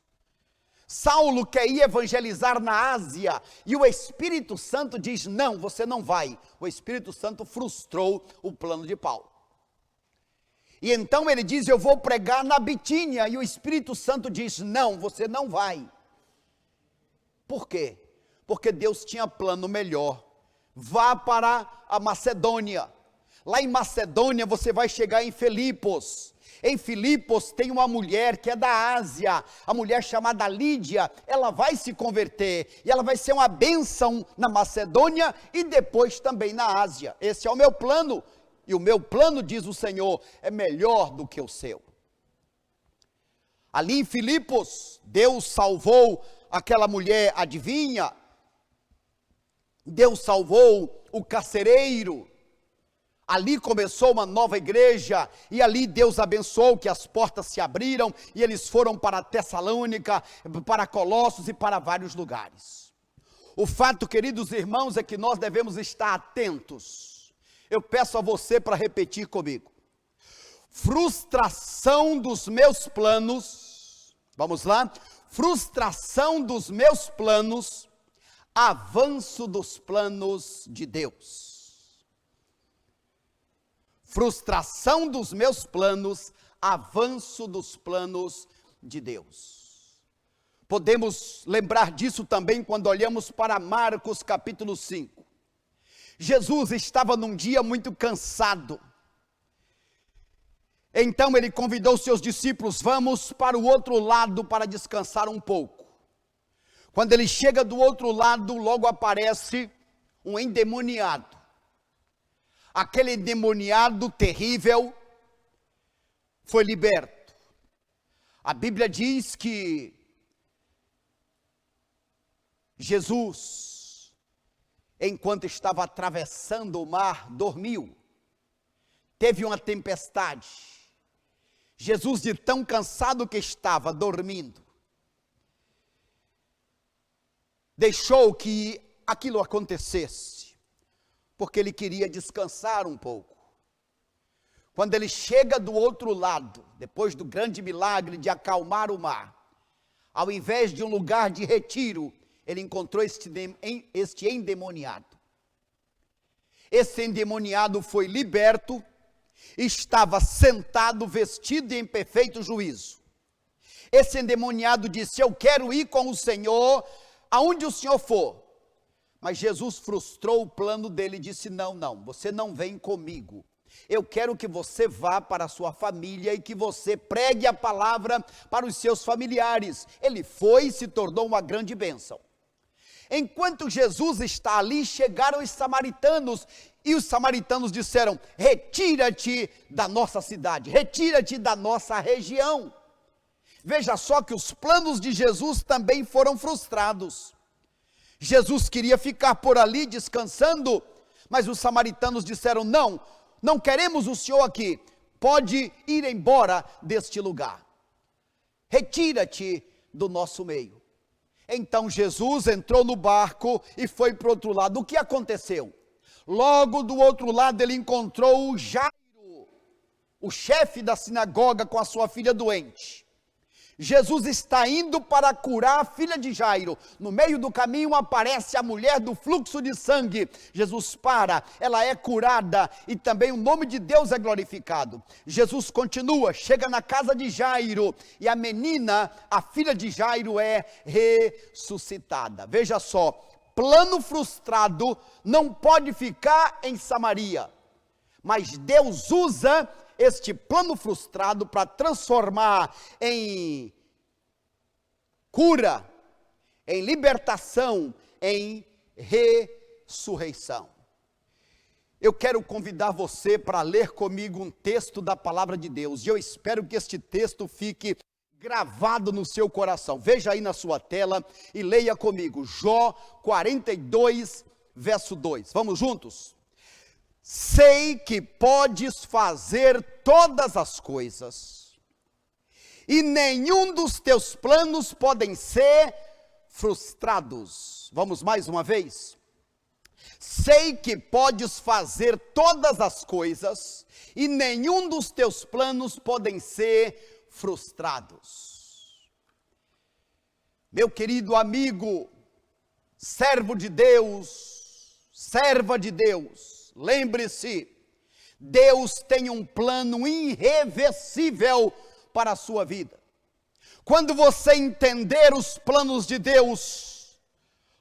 Saulo quer ir evangelizar na Ásia, e o Espírito Santo diz, não, você não vai. O Espírito Santo frustrou o plano de Paulo. E então ele diz, eu vou pregar na Bitínia, e o Espírito Santo diz, não, você não vai. Por quê? Porque Deus tinha plano melhor. Vá para a Macedônia. Lá em Macedônia você vai chegar em Filipos. Em Filipos tem uma mulher que é da Ásia, a mulher chamada Lídia. Ela vai se converter e ela vai ser uma bênção na Macedônia e depois também na Ásia. Esse é o meu plano. E o meu plano, diz o Senhor, é melhor do que o seu. Ali em Filipos, Deus salvou aquela mulher adivinha. Deus salvou o carcereiro. Ali começou uma nova igreja, e ali Deus abençoou, que as portas se abriram, e eles foram para Tessalônica, para Colossos e para vários lugares. O fato, queridos irmãos, é que nós devemos estar atentos. Eu peço a você para repetir comigo. Frustração dos meus planos, vamos lá? Frustração dos meus planos, avanço dos planos de Deus. Frustração dos meus planos, avanço dos planos de Deus. Podemos lembrar disso também quando olhamos para Marcos capítulo 5. Jesus estava num dia muito cansado. Então ele convidou seus discípulos, vamos para o outro lado para descansar um pouco. Quando ele chega do outro lado, logo aparece um endemoniado. Aquele endemoniado terrível foi liberto. A Bíblia diz que Jesus, enquanto estava atravessando o mar, dormiu. Teve uma tempestade. Jesus, de tão cansado que estava, dormindo, deixou que aquilo acontecesse, porque ele queria descansar um pouco. Quando ele chega do outro lado, depois do grande milagre de acalmar o mar, ao invés de um lugar de retiro, ele encontrou este endemoniado. Esse endemoniado foi liberto, estava sentado, vestido e em perfeito juízo. Esse endemoniado disse, eu quero ir com o Senhor, aonde o Senhor for. Mas Jesus frustrou o plano dele e disse, não, você não vem comigo. Eu quero que você vá para a sua família e que você pregue a palavra para os seus familiares. Ele foi e se tornou uma grande bênção. Enquanto Jesus está ali, chegaram os samaritanos, e os samaritanos disseram, retira-te da nossa cidade, retira-te da nossa região. Veja só que os planos de Jesus também foram frustrados. Jesus queria ficar por ali descansando, mas os samaritanos disseram: não, não queremos o senhor aqui, pode ir embora deste lugar, retira-te do nosso meio. Então Jesus entrou no barco e foi para o outro lado. O que aconteceu? Logo do outro lado ele encontrou o Jairo, o chefe da sinagoga, com a sua filha doente. Jesus está indo para curar a filha de Jairo. No meio do caminho aparece a mulher do fluxo de sangue. Jesus para, ela é curada e também o nome de Deus é glorificado. Jesus continua, chega na casa de Jairo e a menina, a filha de Jairo, é ressuscitada. Veja só, plano frustrado não pode ficar em Samaria, mas Deus usa este plano frustrado para transformar em cura, em libertação, em ressurreição. Eu quero convidar você para ler comigo um texto da palavra de Deus, e eu espero que este texto fique gravado no seu coração. Veja aí na sua tela e leia comigo, Jó 42, verso 2. Vamos juntos? Sei que podes fazer todas as coisas, e nenhum dos teus planos podem ser frustrados. Vamos mais uma vez? Sei que podes fazer todas as coisas, e nenhum dos teus planos podem ser frustrados. Meu querido amigo, servo de Deus, serva de Deus, lembre-se, Deus tem um plano irreversível para a sua vida. Quando você entender os planos de Deus,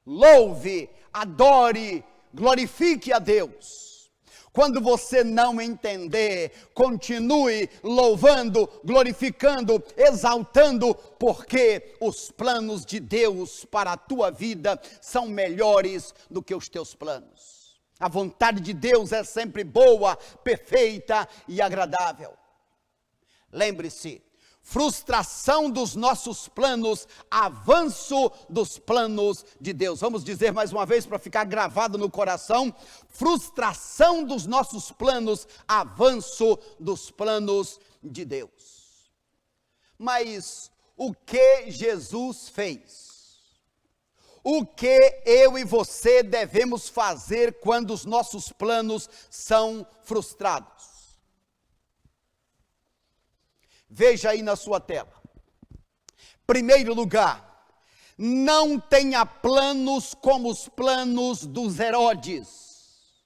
louve, adore, glorifique a Deus. Quando você não entender, continue louvando, glorificando, exaltando, porque os planos de Deus para a tua vida são melhores do que os teus planos. A vontade de Deus é sempre boa, perfeita e agradável. Lembre-se, frustração dos nossos planos, avanço dos planos de Deus. Vamos dizer mais uma vez para ficar gravado no coração: frustração dos nossos planos, avanço dos planos de Deus. Mas o que Jesus fez? O que eu e você devemos fazer quando os nossos planos são frustrados? Veja aí na sua tela. Primeiro lugar, não tenha planos como os planos dos Herodes.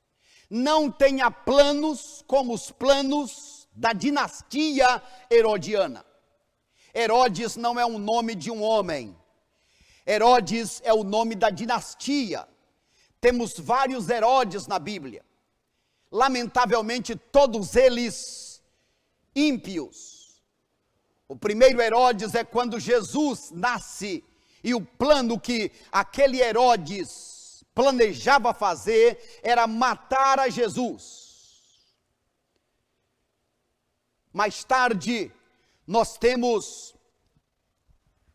Não tenha planos como os planos da dinastia herodiana. Herodes não é um nome de um homem. Herodes é o nome da dinastia. Temos vários Herodes na Bíblia. Lamentavelmente, todos eles ímpios. O primeiro Herodes é quando Jesus nasce, e o plano que aquele Herodes planejava fazer era matar a Jesus. Mais tarde, nós temos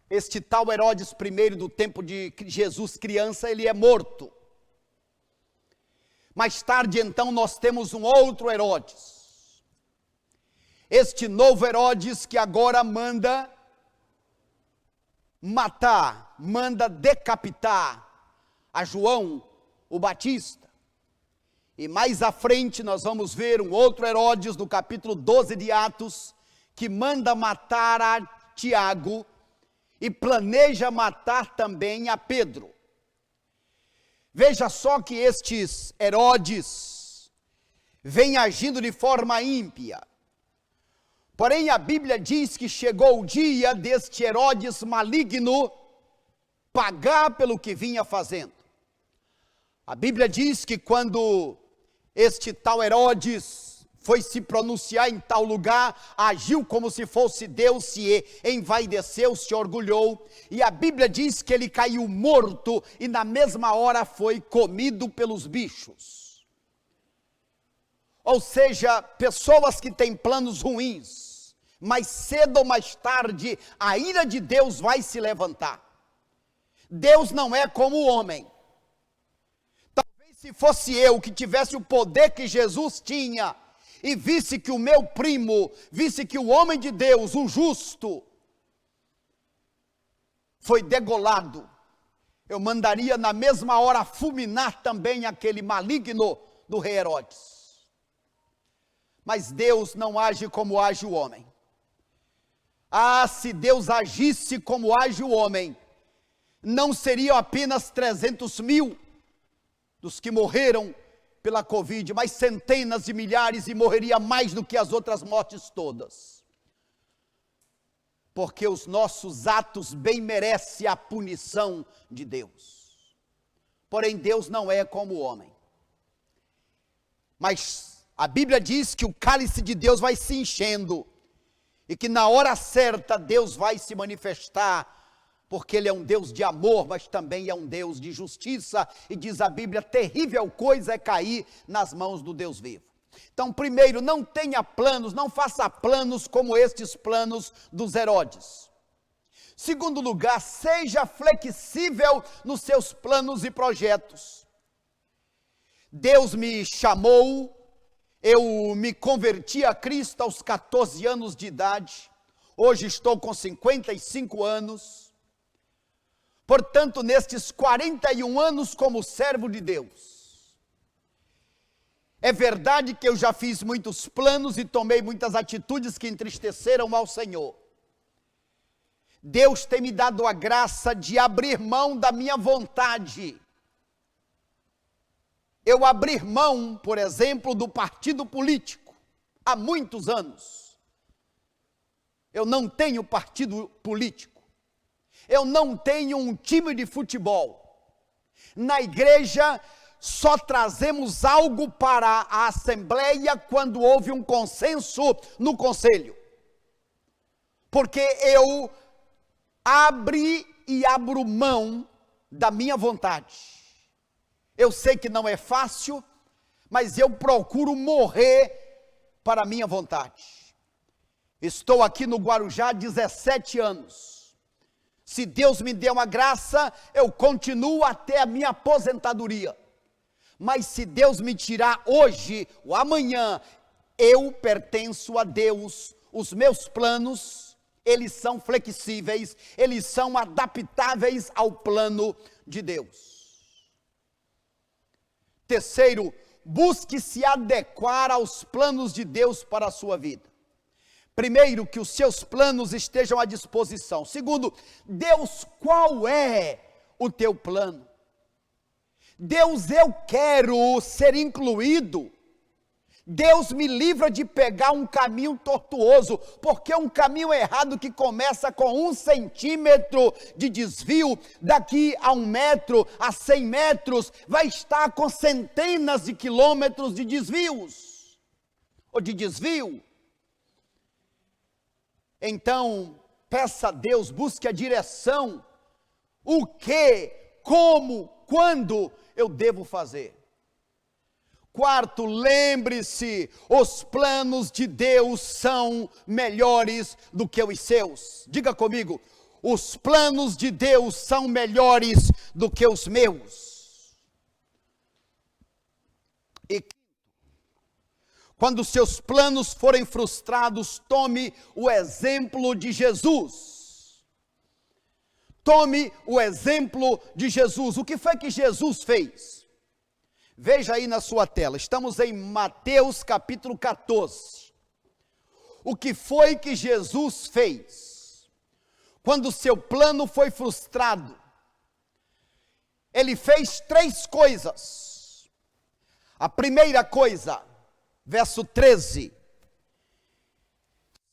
este tal Herodes I, do tempo de Jesus criança, ele é morto. Mais tarde, então, nós temos um outro Herodes. Este novo Herodes que agora manda matar, manda decapitar a João o Batista. E mais à frente nós vamos ver um outro Herodes, no capítulo 12 de Atos, que manda matar a Tiago, e planeja matar também a Pedro. Veja só que estes Herodes vêm agindo de forma ímpia. Porém, a Bíblia diz que chegou o dia deste Herodes maligno pagar pelo que vinha fazendo. A Bíblia diz que quando este tal Herodes foi se pronunciar em tal lugar, agiu como se fosse Deus, se envaideceu, se orgulhou, e a Bíblia diz que ele caiu morto e na mesma hora foi comido pelos bichos. Ou seja, pessoas que têm planos ruins, mas cedo ou mais tarde a ira de Deus vai se levantar. Deus não é como o homem. Talvez se fosse eu que tivesse o poder que Jesus tinha, e visse que o meu primo, visse que o homem de Deus, o justo, foi degolado, eu mandaria na mesma hora fulminar também aquele maligno do rei Herodes. Mas Deus não age como age o homem. Ah, se Deus agisse como age o homem, não seriam apenas 300 mil dos que morreram pela Covid, mas centenas de milhares, e morreria mais do que as outras mortes todas. Porque os nossos atos bem merecem a punição de Deus. Porém, Deus não é como o homem. Mas a Bíblia diz que o cálice de Deus vai se enchendo, e que na hora certa Deus vai se manifestar, porque Ele é um Deus de amor, mas também é um Deus de justiça, e diz a Bíblia, terrível coisa é cair nas mãos do Deus vivo. Então, primeiro, não tenha planos, não faça planos como estes planos dos Herodes. Segundo lugar, seja flexível nos seus planos e projetos. Deus me chamou, eu me converti a Cristo aos 14 anos de idade, hoje estou com 55 anos, portanto, nestes 41 anos como servo de Deus, é verdade que eu já fiz muitos planos e tomei muitas atitudes que entristeceram ao Senhor. Deus tem me dado a graça de abrir mão da minha vontade. Eu abrir mão, por exemplo, do partido político, há muitos anos. Eu não tenho partido político. Eu não tenho um time de futebol. Na igreja, só trazemos algo para a assembleia quando houve um consenso no conselho. Porque eu abro mão da minha vontade. Eu sei que não é fácil, mas eu procuro morrer para a minha vontade. Estou aqui no Guarujá há 17 anos. Se Deus me der uma graça, eu continuo até a minha aposentadoria. Mas se Deus me tirar hoje ou amanhã, eu pertenço a Deus. Os meus planos, eles são flexíveis, eles são adaptáveis ao plano de Deus. Terceiro, busque se adequar aos planos de Deus para a sua vida. Primeiro, que os seus planos estejam à disposição. Segundo, Deus, qual é o teu plano? Deus, eu quero ser incluído. Deus, me livra de pegar um caminho tortuoso, porque um caminho errado que começa com 1 centímetro de desvio, daqui a 1 metro, a 100 metros, vai estar com centenas de quilômetros de desvios, ou de desvio. Então, peça a Deus, busque a direção, o que, como, quando eu devo fazer. Quarto, lembre-se, os planos de Deus são melhores do que os seus. Diga comigo, os planos de Deus são melhores do que os meus. E quando seus planos forem frustrados, tome o exemplo de Jesus. Tome o exemplo de Jesus. O que foi que Jesus fez? Veja aí na sua tela, estamos em Mateus capítulo 14. O que foi que Jesus fez? Quando seu plano foi frustrado, ele fez 3 coisas. A primeira coisa, verso 13,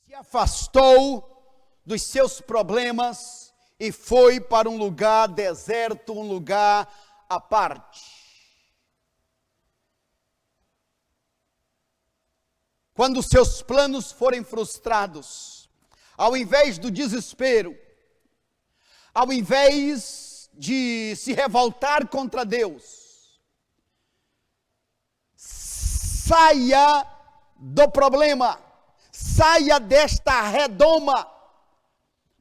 se afastou dos seus problemas e foi para um lugar deserto, um lugar à parte. Quando seus planos forem frustrados, ao invés do desespero, ao invés de se revoltar contra Deus, saia do problema, Saia desta redoma.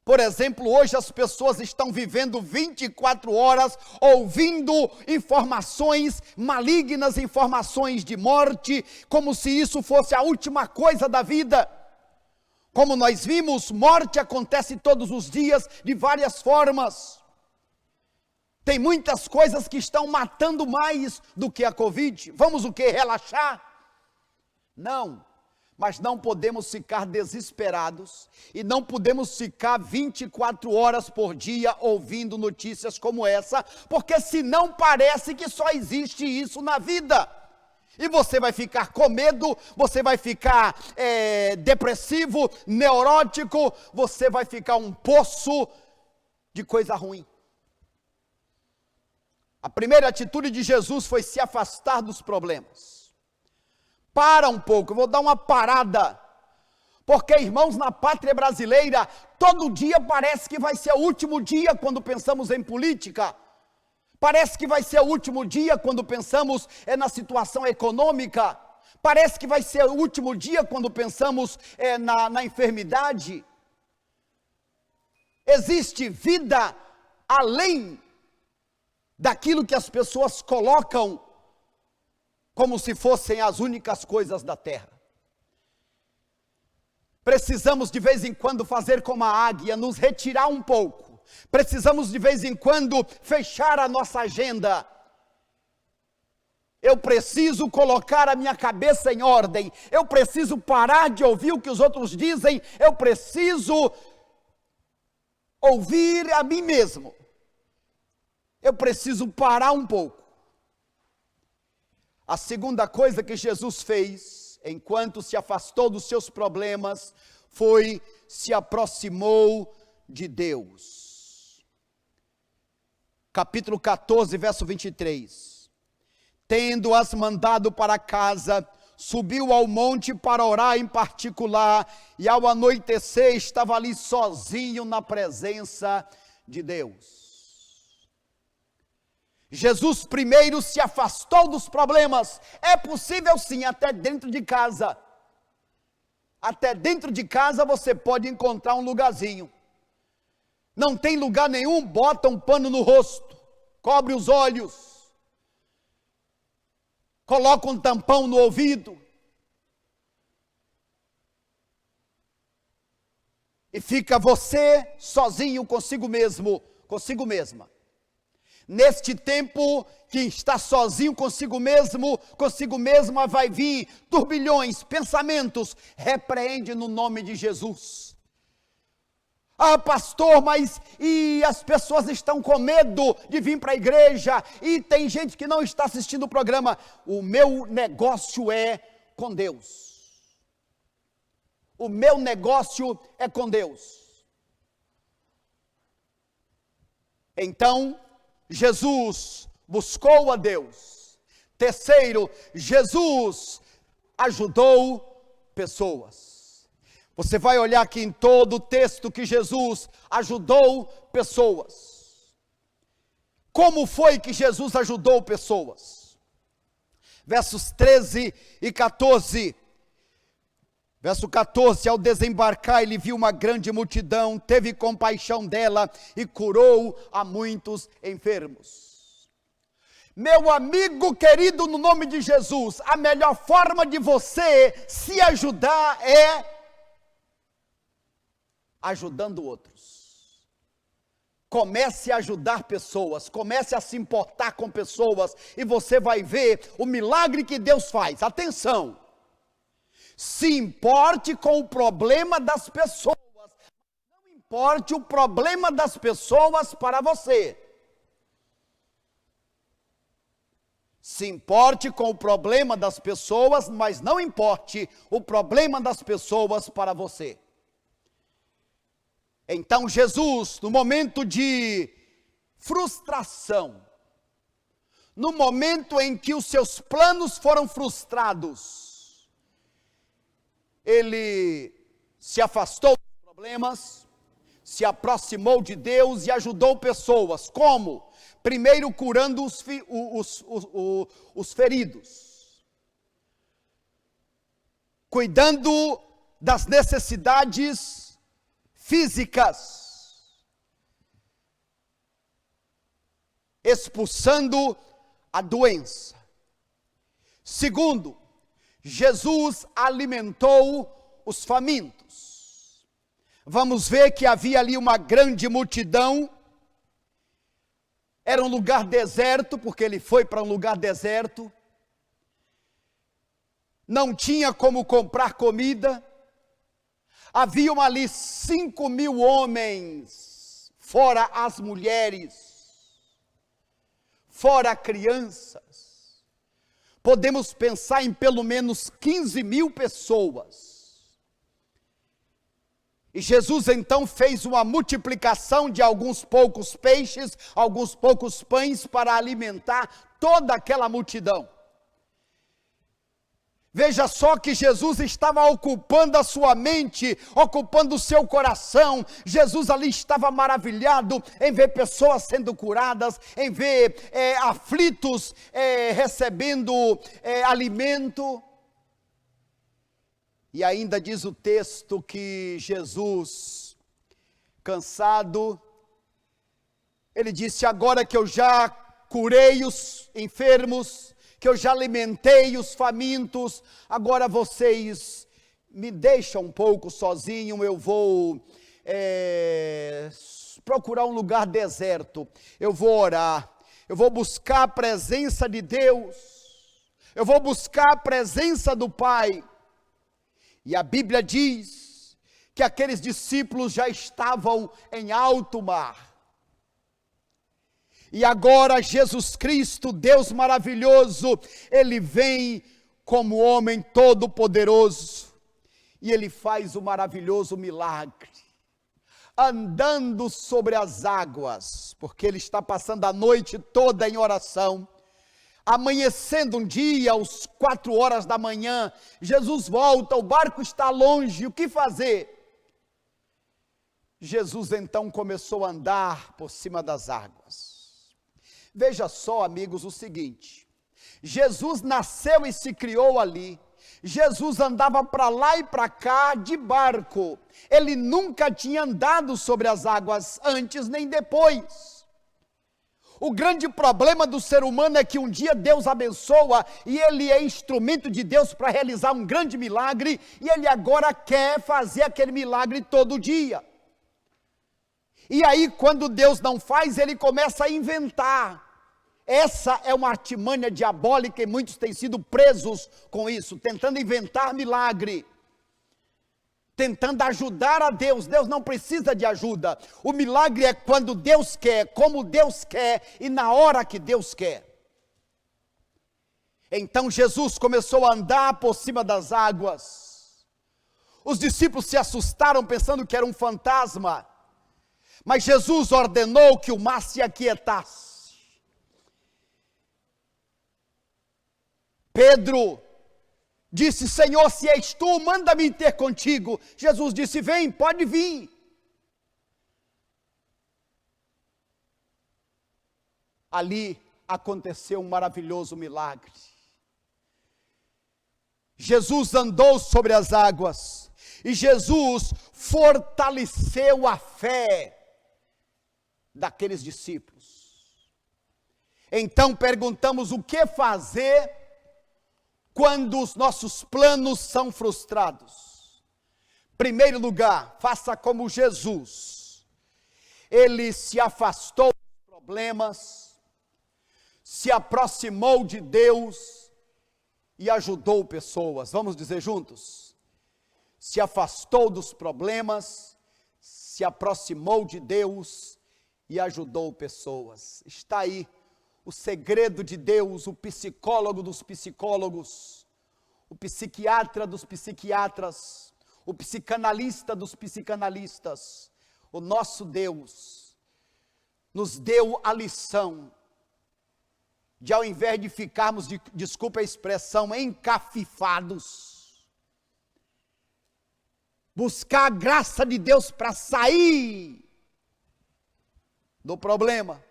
Por exemplo, hoje as pessoas estão vivendo 24 horas ouvindo informações malignas, informações de morte, como se isso fosse a última coisa da vida. Como nós vimos, morte acontece todos os dias de várias formas. Tem muitas coisas que estão matando mais do que a Covid. Vamos o quê? Relaxar? Não. Mas não podemos ficar desesperados e não podemos ficar 24 horas por dia ouvindo notícias como essa, porque senão parece que só existe isso na vida. E você vai ficar com medo, você vai ficar depressivo, neurótico, você vai ficar um poço de coisa ruim. A primeira atitude de Jesus foi se afastar dos problemas. Para um pouco, eu vou dar uma parada, porque irmãos, na pátria brasileira, todo dia parece que vai ser o último dia quando pensamos em política, parece que vai ser o último dia quando pensamos na situação econômica, parece que vai ser o último dia quando pensamos na enfermidade. Existe vida além daquilo que as pessoas colocam como se fossem as únicas coisas da terra. Precisamos de vez em quando fazer como a águia, nos retirar um pouco. Precisamos de vez em quando fechar a nossa agenda. Eu preciso colocar a minha cabeça em ordem. Eu preciso parar de ouvir o que os outros dizem. Eu preciso ouvir a mim mesmo. Eu preciso parar um pouco. A segunda coisa que Jesus fez, enquanto se afastou dos seus problemas, foi se aproximou de Deus. Capítulo 14, verso 23. Tendo-as mandado para casa, subiu ao monte para orar em particular, e ao anoitecer estava ali sozinho na presença de Deus. Jesus primeiro se afastou dos problemas. É possível sim, até dentro de casa. Até dentro de casa você pode encontrar um lugarzinho. Não tem lugar nenhum, bota um pano no rosto, cobre os olhos, coloca um tampão no ouvido. E fica você sozinho consigo mesmo, consigo mesma. Neste tempo que está sozinho consigo mesma, vai vir turbilhões, pensamentos, repreende no nome de Jesus. Ah, pastor, mas e as pessoas estão com medo de vir para a igreja, e tem gente que não está assistindo o programa. O meu negócio é com Deus. O meu negócio é com Deus. Então, Jesus buscou a Deus. Terceiro, Jesus ajudou pessoas. Você vai olhar aqui em todo o texto que Jesus ajudou pessoas. Como foi que Jesus ajudou pessoas? Versos 13 e 14. Verso 14, ao desembarcar ele viu uma grande multidão, teve compaixão dela e curou a muitos enfermos. Meu amigo querido, no nome de Jesus, a melhor forma de você se ajudar é ajudando outros. Comece a ajudar pessoas, comece a se importar com pessoas e você vai ver o milagre que Deus faz. Atenção! Se importe com o problema das pessoas, não importe o problema das pessoas para você. Se importe com o problema das pessoas, mas não importe o problema das pessoas para você. Então Jesus, no momento de frustração, no momento em que os seus planos foram frustrados, ele se afastou dos problemas, se aproximou de Deus e ajudou pessoas. Como? Primeiro curando os feridos, cuidando das necessidades físicas, expulsando a doença. Segundo, Jesus alimentou os famintos. Vamos ver que havia ali uma grande multidão. Era um lugar deserto, porque ele foi para um lugar deserto. Não tinha como comprar comida. Haviam ali 5.000 homens, fora as mulheres, fora crianças. Podemos pensar em pelo menos 15.000 pessoas. E Jesus então fez uma multiplicação de alguns poucos peixes, alguns poucos pães para alimentar toda aquela multidão. Veja só que Jesus estava ocupando a sua mente, ocupando o seu coração. Jesus ali estava maravilhado em ver pessoas sendo curadas, em ver aflitos recebendo alimento. E ainda diz o texto que Jesus, cansado, ele disse: agora que eu já curei os enfermos, que eu já alimentei os famintos, agora vocês me deixam um pouco sozinho, eu vou procurar um lugar deserto, eu vou orar, eu vou buscar a presença de Deus, eu vou buscar a presença do Pai. E a Bíblia diz que aqueles discípulos já estavam em alto mar. E agora Jesus Cristo, Deus maravilhoso, Ele vem como homem todo poderoso, e Ele faz o maravilhoso milagre, andando sobre as águas, porque Ele está passando a noite toda em oração. Amanhecendo um dia, às 4 horas da manhã, Jesus volta, o barco está longe, o que fazer? Jesus então começou a andar por cima das águas. Veja só, amigos, o seguinte: Jesus nasceu e se criou ali. Jesus andava para lá e para cá de barco. Ele nunca tinha andado sobre as águas antes nem depois. O grande problema do ser humano é que um dia Deus abençoa e ele é instrumento de Deus para realizar um grande milagre, e ele agora quer fazer aquele milagre todo dia. E aí, quando Deus não faz, ele começa a inventar. Essa é uma artimanha diabólica e muitos têm sido presos com isso, tentando inventar milagre, tentando ajudar a Deus. Deus não precisa de ajuda. O milagre é quando Deus quer, como Deus quer e na hora que Deus quer. Então Jesus começou a andar por cima das águas. Os discípulos se assustaram pensando que era um fantasma. Mas Jesus ordenou que o mar se aquietasse. Pedro disse: Senhor, se és tu, manda-me ter contigo. Jesus disse: vem, pode vir. Ali aconteceu um maravilhoso milagre. Jesus andou sobre as águas e Jesus fortaleceu a fé daqueles discípulos. Então perguntamos: o que fazer quando os nossos planos são frustrados? Primeiro lugar, faça como Jesus. Ele se afastou dos problemas, se aproximou de Deus e ajudou pessoas. Vamos dizer juntos: se afastou dos problemas, se aproximou de Deus e ajudou pessoas. Está aí o segredo de Deus, o psicólogo dos psicólogos, o psiquiatra dos psiquiatras, o psicanalista dos psicanalistas. O nosso Deus nos deu a lição de, ao invés de ficarmos, desculpa a expressão, encafifados, buscar a graça de Deus para sair do problema.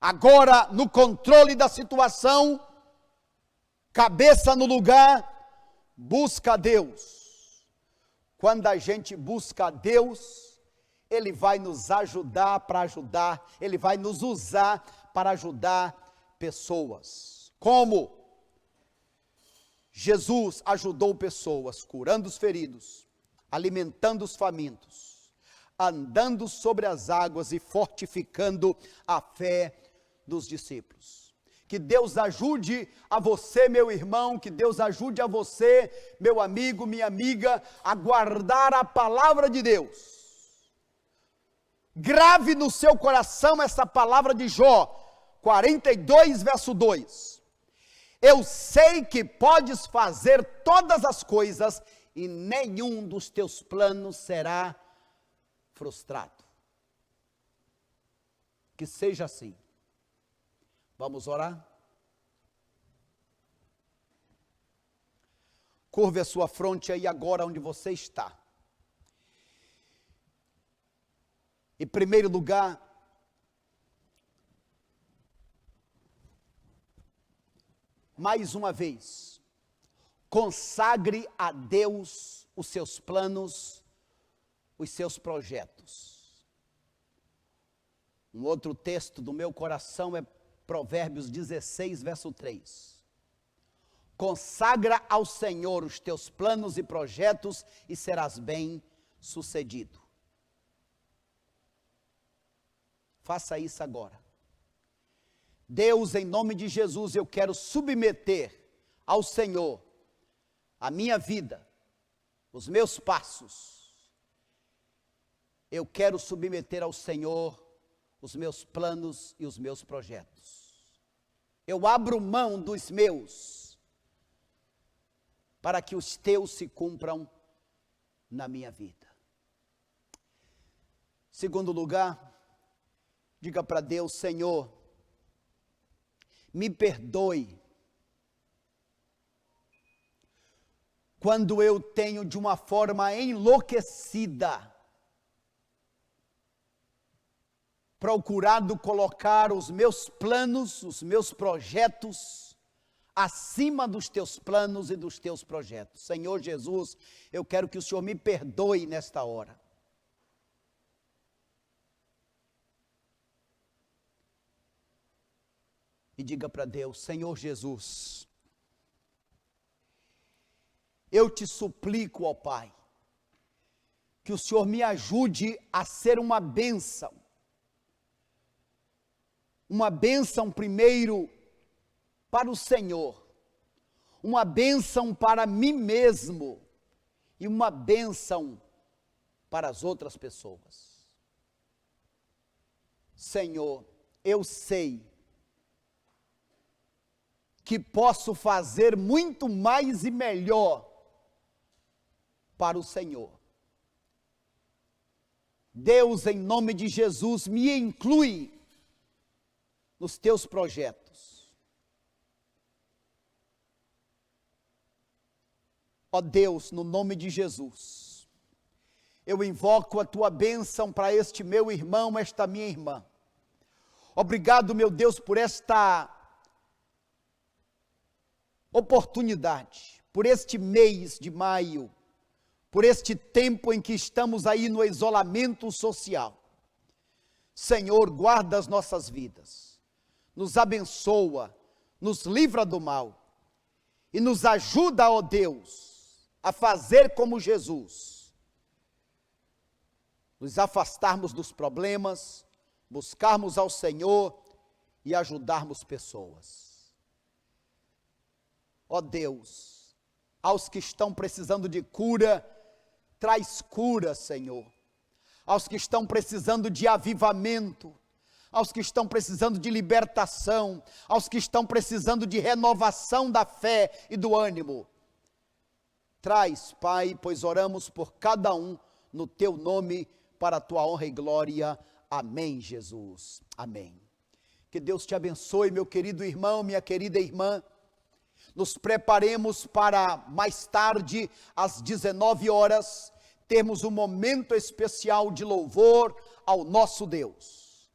Agora, no controle da situação, cabeça no lugar, busca a Deus. Quando a gente busca a Deus, Ele vai nos ajudar para ajudar, Ele vai nos usar para ajudar pessoas. Como? Jesus ajudou pessoas, curando os feridos, alimentando os famintos, andando sobre as águas e fortificando a fé dos discípulos. Que Deus ajude a você, meu irmão, que Deus ajude a você, meu amigo, minha amiga, a guardar a palavra de Deus. Grave no seu coração essa palavra de Jó, 42, verso 2. Eu sei que podes fazer todas as coisas e nenhum dos teus planos será frustrado. Que seja assim. Vamos orar? Curve a sua fronte aí agora onde você está. Em primeiro lugar, mais uma vez, consagre a Deus os seus planos, os seus projetos. Um outro texto do meu coração é Provérbios 16, verso 3. Consagra ao Senhor os teus planos e projetos e serás bem-sucedido. Faça isso agora. Deus, em nome de Jesus, eu quero submeter ao Senhor a minha vida, os meus passos. Eu quero submeter ao Senhor os meus planos e os meus projetos. Eu abro mão dos meus, para que os teus se cumpram na minha vida. Segundo lugar, diga para Deus: Senhor, me perdoe quando eu tenho de uma forma enlouquecida procurado colocar os meus planos, os meus projetos acima dos teus planos e dos teus projetos. Senhor Jesus, eu quero que o Senhor me perdoe nesta hora. E diga para Deus: Senhor Jesus, eu te suplico, ó Pai, que o Senhor me ajude a ser uma bênção primeiro para o Senhor, uma bênção para mim mesmo e uma bênção para as outras pessoas. Senhor, eu sei que posso fazer muito mais e melhor para o Senhor. Deus, em nome de Jesus, me inclui nos teus projetos. Ó Deus, no nome de Jesus, eu invoco a tua bênção para este meu irmão, esta minha irmã. Obrigado, meu Deus, por esta oportunidade, por este mês de maio, por este tempo em que estamos aí no isolamento social. Senhor, guarda as nossas vidas, nos abençoa, nos livra do mal e nos ajuda, ó Deus, a fazer como Jesus, nos afastarmos dos problemas, buscarmos ao Senhor e ajudarmos pessoas. Ó Deus, aos que estão precisando de cura, traz cura, Senhor. Aos que estão precisando de avivamento, aos que estão precisando de libertação, aos que estão precisando de renovação da fé e do ânimo. Traz, Pai, pois oramos por cada um no teu nome, para a tua honra e glória. Amém, Jesus. Amém. Que Deus te abençoe, meu querido irmão, minha querida irmã. Nos preparemos para mais tarde, às 19 horas, termos um momento especial de louvor ao nosso Deus.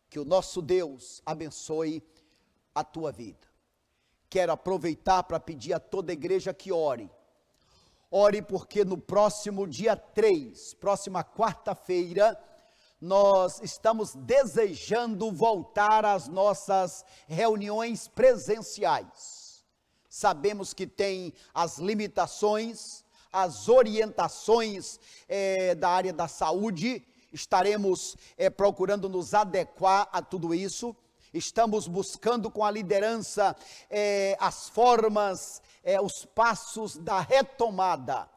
Que o nosso Deus abençoe a tua vida. Quero aproveitar para pedir a toda a igreja que ore. Ore porque no próximo dia 3, próxima quarta-feira, nós estamos desejando voltar às nossas reuniões presenciais. Sabemos que tem as limitações, as orientações da área da saúde. Estaremos procurando nos adequar a tudo isso. Estamos buscando com a liderança as formas, os passos da retomada.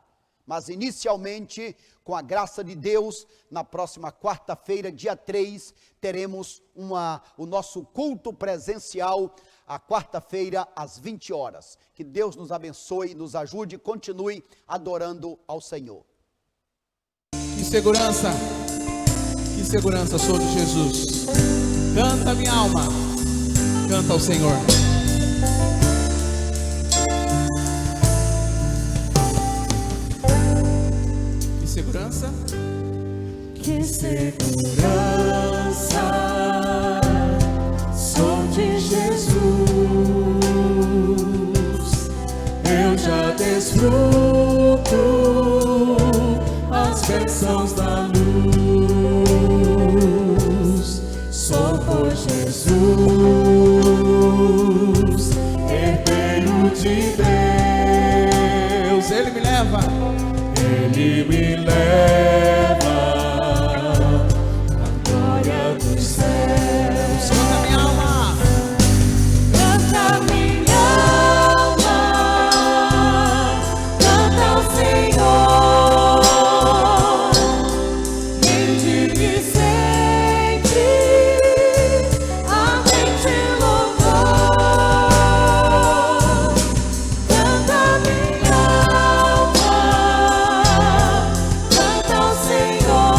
Mas inicialmente, com a graça de Deus, na próxima quarta-feira, dia 3, teremos o nosso culto presencial, a quarta-feira, às 20 horas. Que Deus nos abençoe, nos ajude e continue adorando ao Senhor. Que segurança sobre Jesus. Canta minha alma, canta ao Senhor. Que segurança? Que segurança sou de Jesus. Eu já desfruto as bênçãos da luz. Sou por Jesus, herdeiro de Deus. Ele me leva. Ele me leva à glória dos céus. Canta minha alma. Canta minha alma, canta ao Senhor. Rende-me sempre ardente louvor. Canta minha alma, canta ao Senhor.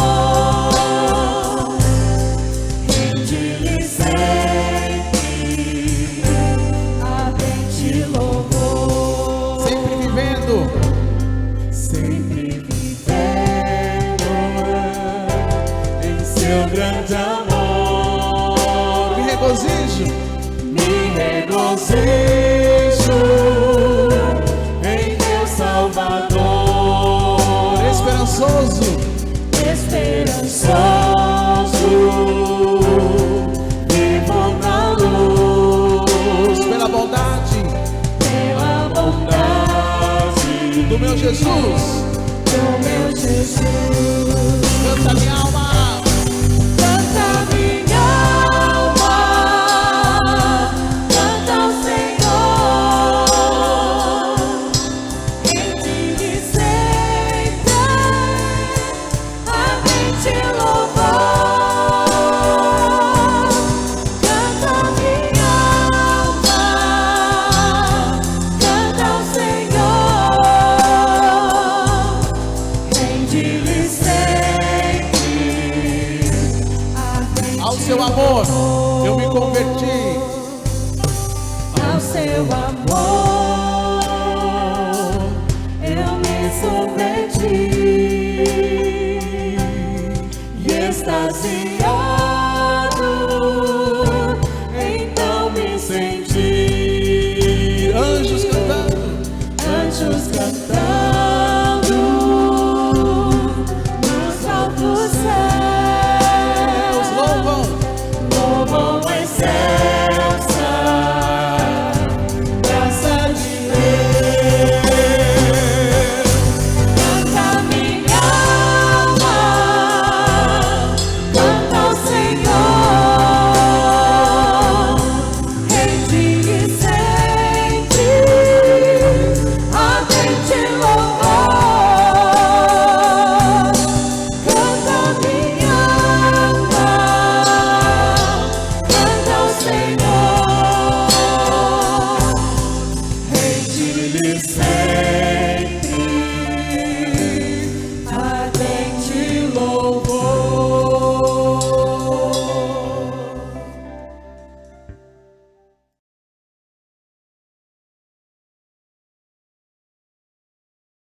Rende-lhe sempre ardente louvor. Sempre vivendo. Sempre vivendo em seu grande amor. Me regozijo. Me regozijo em meu Salvador. Esperançoso. Esperançoso, vivo na luz. Pela bondade Pela bondade do meu Jesus. do meu Jesus. Canta minha alma. Canta minha alma, canta ao Senhor. Rende-lhe sempre ardente louvor. Canta minha alma, canta ao Senhor. Rende-lhe sempre ardente Ao seu amor eu me converti. ao seu amor eu me submeti e extasiado